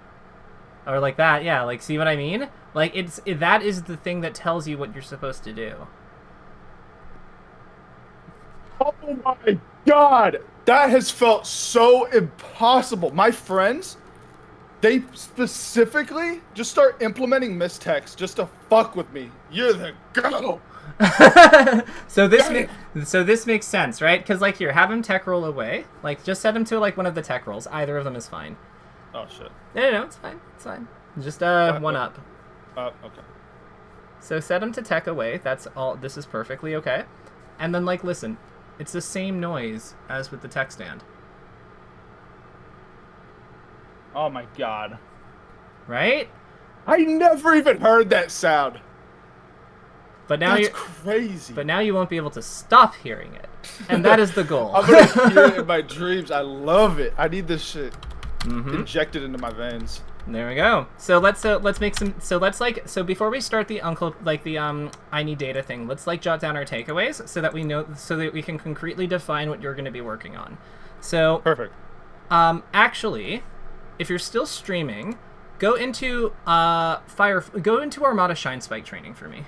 or like that, yeah, like see what I mean? Like that is the thing that tells you what you're supposed to do. Oh my god! That has felt so impossible. My friends, they specifically just start implementing mistext just to fuck with me. You're the girl. So this makes sense, right? Because like here, have him tech roll away. Like just set him to like one of the tech rolls. Either of them is fine. Oh shit. No, it's fine. It's fine. Just one up. Okay. So set him to tech away. That's all. This is perfectly okay. And then like listen, it's the same noise as with the tech stand. Oh my god. Right? I never even heard that sound. But now That's crazy. But now you won't be able to stop hearing it, and that is the goal. I'm gonna hear it in my dreams. I love it. I need this shit injected into my veins. There we go. So let's make some. So let's so before we start the I need data thing, let's like jot down our takeaways so that we know, so that we can concretely define what you're going to be working on. So perfect. Actually, if you're still streaming, go into Armada Shine Spike training for me.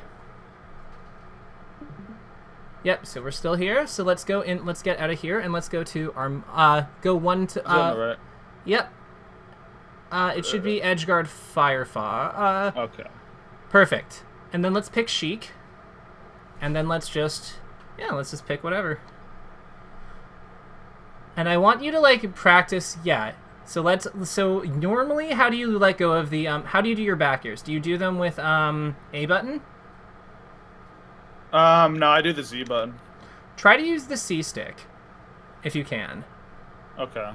Yep, so we're still here. So let's go in. Let's get out of here and let's go to our go one to. Right. Yep. It should be Edgeguard Firefa. Okay. Perfect. And then let's pick Sheik. And then let's just pick whatever. And I want you to like practice. Yeah. So normally, how do you let go of the how do you do your back ears? Do you do them with A button? No, I do the Z button. Try to use the C stick, if you can. Okay.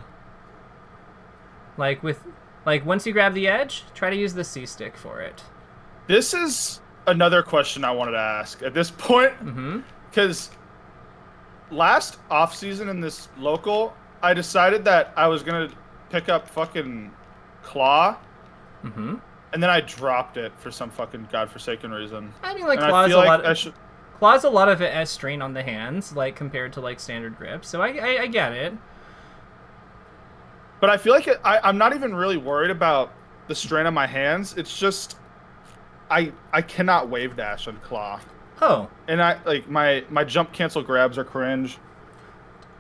Like once you grab the edge, try to use the C stick for it. This is another question I wanted to ask at this point, because last off season in this local, I decided that I was gonna pick up fucking Claw, and then I dropped it for some fucking godforsaken reason. I mean, like Claw's a lot of it as strain on the hands, like compared to like standard grip. So I get it. But I feel like I'm not even really worried about the strain on my hands. It's just I cannot wave dash on Claw. Oh. And my jump cancel grabs are cringe.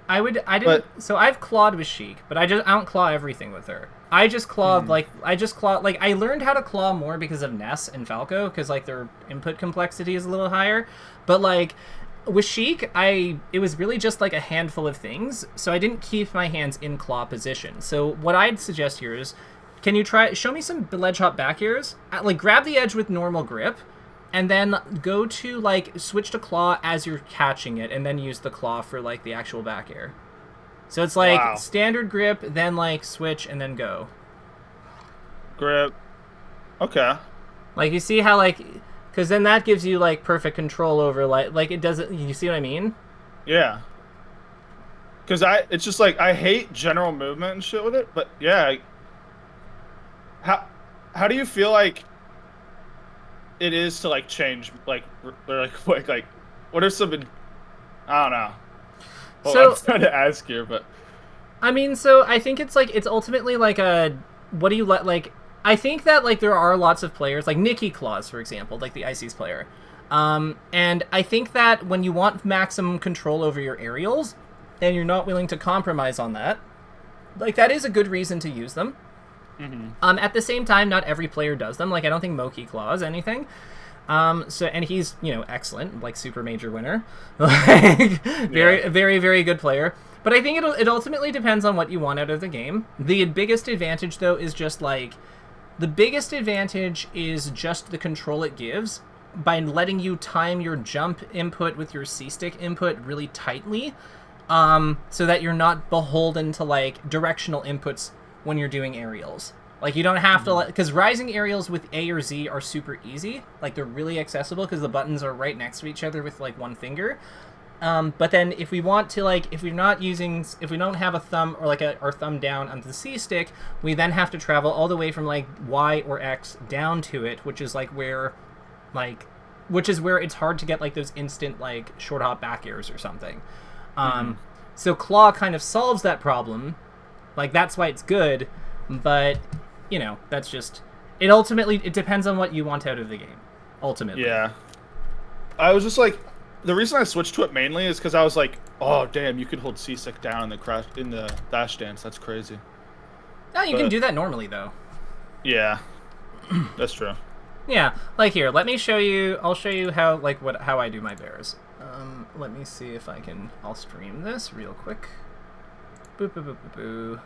So I've clawed with Sheik, but I don't claw everything with her. I just clawed I learned how to claw more because of Ness and Falco, because like their input complexity is a little higher. But like with Sheik, it was really just like a handful of things, so I didn't keep my hands in claw position. So what I'd suggest here is, can you show me some ledge hop back airs? Like grab the edge with normal grip, and then go to like switch to claw as you're catching it, and then use the claw for like the actual back air. So it's like standard grip, then like switch, and then go. Grip. Okay. Like you see how like, because then that gives you like perfect control over like it doesn't. You see what I mean? Yeah. Because it's just like I hate general movement and shit with it, but yeah. How do you feel like it is to like change like what are some? I don't know. Well, so, I'm trying to ask here, but I mean, so I think it's ultimately like what do you like? I think that like there are lots of players like Nikki Claus, for example, like the Ices player, and I think that when you want maximum control over your aerials, and you're not willing to compromise on that, like that is a good reason to use them. At the same time, not every player does them. Like I don't think Moki Claus anything. So, and he's, excellent, like super major winner, like very, very, very good player. But I think it ultimately depends on what you want out of the game. The biggest advantage, though, is just like, the biggest advantage is just the control it gives by letting you time your jump input with your C-stick input really tightly, so that you're not beholden to like directional inputs when you're doing aerials. Like, you don't have to, because rising aerials with A or Z are super easy. Like, they're really accessible because the buttons are right next to each other with, like, one finger. But then if we want to, like, if we don't have a thumb or, like, our thumb down on the C stick, we then have to travel all the way from, like, Y or X down to it, which is where it's hard to get, like, those instant, like, short hop back airs or something. So Claw kind of solves that problem. Like, that's why it's good, but... that's just... It depends on what you want out of the game, ultimately. Yeah. I was just like... The reason I switched to it mainly is because I was like, oh, damn, you can hold C-stick down in the dash dance. That's crazy. No, you can do that normally, though. Yeah. That's true. Yeah. Like, here, let me show you... I'll show you how I do my bears. Let me see if I can... I'll stream this real quick. Boop, boop, boop, boop, boo.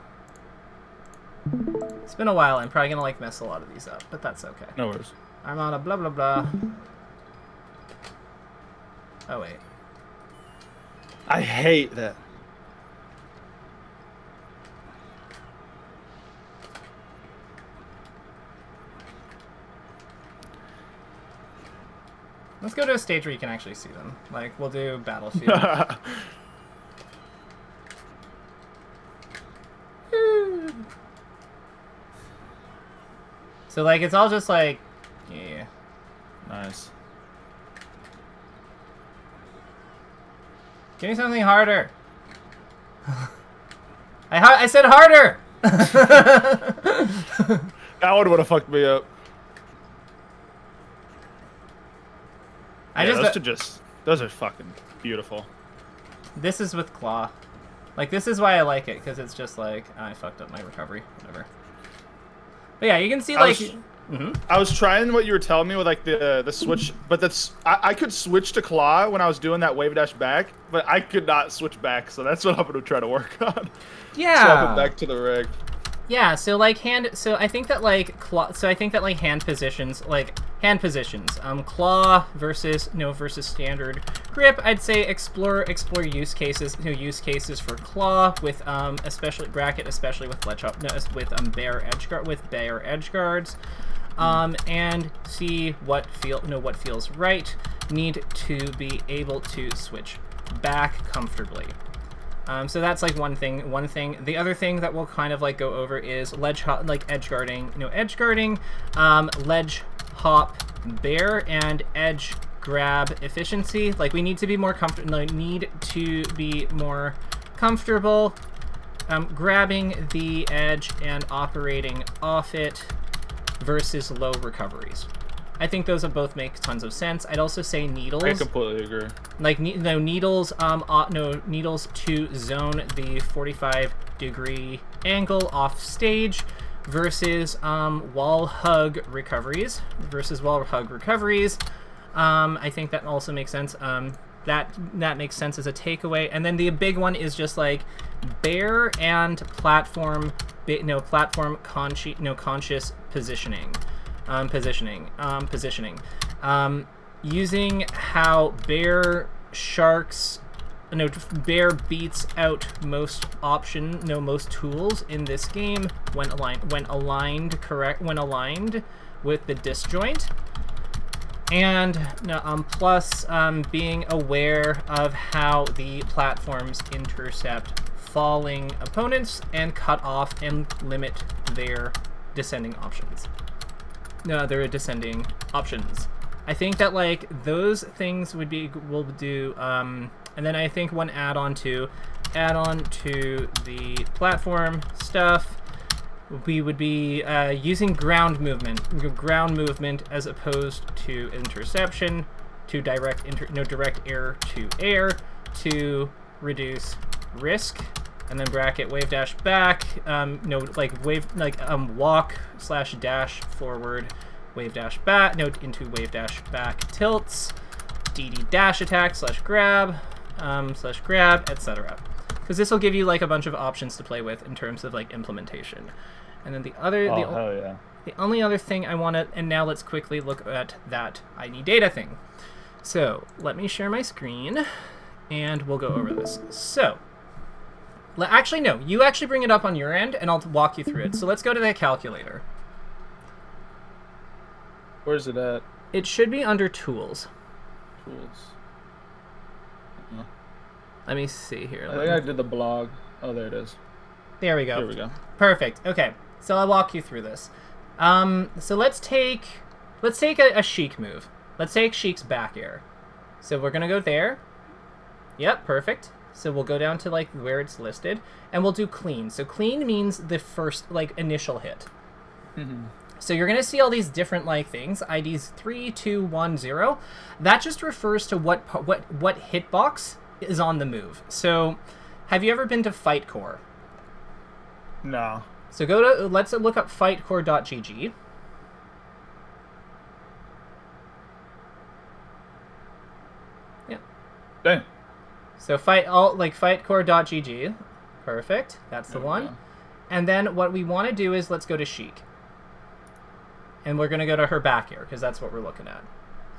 It's been a while. I'm probably gonna mess a lot of these up, but that's okay. No worries. I'm on a blah blah blah. Oh wait. I hate that. Let's go to a stage where you can actually see them. Like, we'll do Battlefield. So, like, it's all just like, yeah. Nice. Give me something harder. I said harder! That one would have fucked me up. Those are fucking beautiful. This is with Claw. Like, this is why I like it, because it's just like, I fucked up my recovery. Whatever. But yeah, you can see, like... I was trying what you were telling me with, like, the switch, but I could switch to Claw when I was doing that wave dash back, but I could not switch back, so that's what I'm going to try to work on. Yeah. Swap it back to the rig. Yeah, so, like, I think that, like, hand positions, Claw versus versus standard grip, I'd say explore use cases for Claw with, especially with ledge hop, with bear edge guards, and see what feels right. Need to be able to switch back comfortably. So that's like one thing. The other thing that we'll kind of like go over is edge guarding, ledge hop, bear, and edge grab efficiency. Like, we need to be more comfortable. Grabbing the edge and operating off it versus low recoveries. I think those both make tons of sense. I'd also say needles. I completely agree. Like, needles. Needles to zone the 45-degree angle off stage versus wall hug recoveries. I think that also makes sense. That makes sense as a takeaway. And then the big one is just like bear and platform conscious positioning. Using how bear beats out most tools in this game when aligned with the disjoint, and plus being aware of how the platforms intercept falling opponents and cut off and limit their descending options. I think that, like, those things we'll do, and then I think one add-on to the platform stuff, we would be using ground movement as opposed to interception, to direct air to air to reduce risk. And then bracket wave dash back, walk / dash forward wave dash back, no, into wave dash back tilts, DD dash attack / grab, etc. Because this will give you like a bunch of options to play with in terms of like implementation. And then hell yeah. The only other thing I want to, and now let's quickly look at that I need data thing. So let me share my screen, and we'll go over this. So, actually no, you actually bring it up on your end, and I'll walk you through it. So let's go to the calculator. Where's it at? It should be under Tools. Tools. Let me see here. I think I did the blog. Oh, there it is. There we go. Here we go. Perfect. Okay, so I'll walk you through this. So let's take a Sheik move. Let's take Sheik's back air. So we're gonna go there. Yep, perfect. So we'll go down to like where it's listed, and we'll do clean. So clean means the first like initial hit. Mm-hmm. So you're gonna see all these different like things. IDs 3, 2, 1, 0. That just refers to what hitbox is on the move. So, have you ever been to Fightcore? No. So let's look up fightcore.gg. Yeah. Dang. So fightcore.gg. Perfect. That's the one. Go. And then what we want to do is let's go to Sheik. And we're going to go to her back air because that's what we're looking at.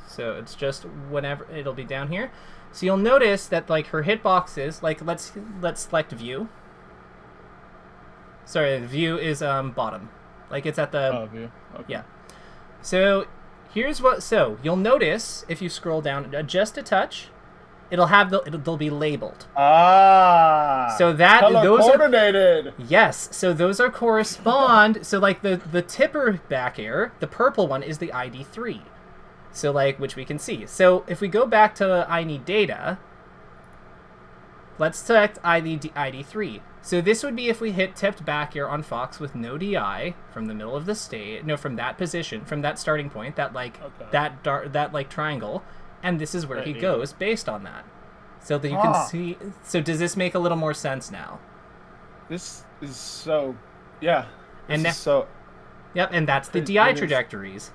So it's just whenever it'll be down here. So you'll notice that like her hitboxes, like let's select view. Sorry, view is bottom. Like it's at the view. Okay. Yeah. So here's what you'll notice if you scroll down just a touch, they'll be labeled. Ah. So those are coordinated. Yes. So those are correspond. So like the tipper back air, the purple one is the ID 3. So like which we can see. So if we go back to I need data, let's select ID 3. So this would be if we hit tipped back air on Fox with no DI from the middle of the stage, from that position, from that starting point, that like that like triangle, and this is where he goes based on that. So that you can see. So does this make a little more sense now? This is so, yeah. Yep, and that's the DI trajectories.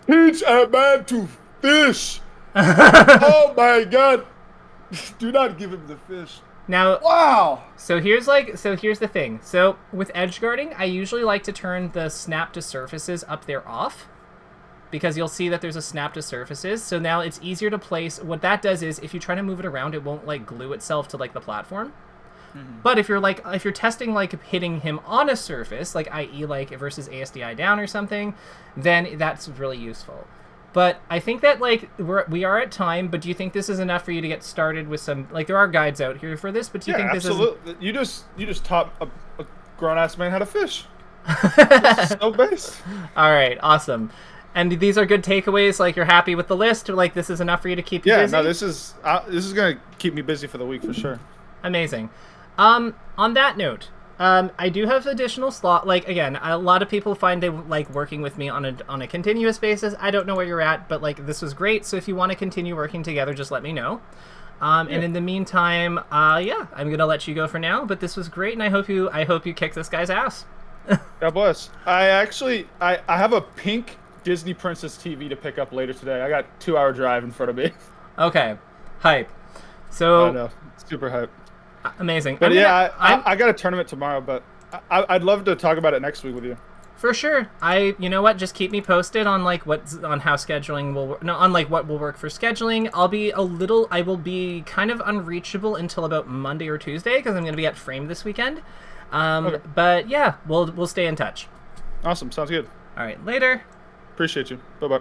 Teach a man to fish. Oh my God! Do not give him the fish. Now, wow. So here's the thing. So with edge guarding, I usually like to turn the snap to surfaces up there off, because you'll see that there's a snap to surfaces. So now it's easier to place. What that does is if you try to move it around, it won't like glue itself to like the platform. Mm-hmm. But if you're testing like hitting him on a surface, like i.e. like versus ASDI down or something, then that's really useful. But I think that like we are at time. But do you think this is enough for you to get started with some like there are guides out here for this? But do you think this is you just taught a grown ass man how to fish? So based. All right, awesome. And these are good takeaways. Like you're happy with the list. Or, like this is enough for you to keep you busy. Yeah, no, this is gonna keep me busy for the week for sure. Amazing. On that note. I do have additional slot. Like again, a lot of people find they like working with me on a continuous basis. I don't know where you're at, but like this was great. So if you want to continue working together, just let me know. And in the meantime, I'm gonna let you go for now. But this was great, and I hope you kick this guy's ass. God bless. I have a pink Disney Princess TV to pick up later today. I got 2-hour drive in front of me. Okay, hype. So I know, super hype. Amazing. But I got a tournament tomorrow, but I'd love to talk about it next week with you. For sure. You know what? Just keep me posted on like on how scheduling will on like what will work for scheduling. I will be kind of unreachable until about Monday or Tuesday because I'm going to be at Frame this weekend. Okay. But yeah, we'll stay in touch. Awesome. Sounds good. All right. Later. Appreciate you. Bye-bye.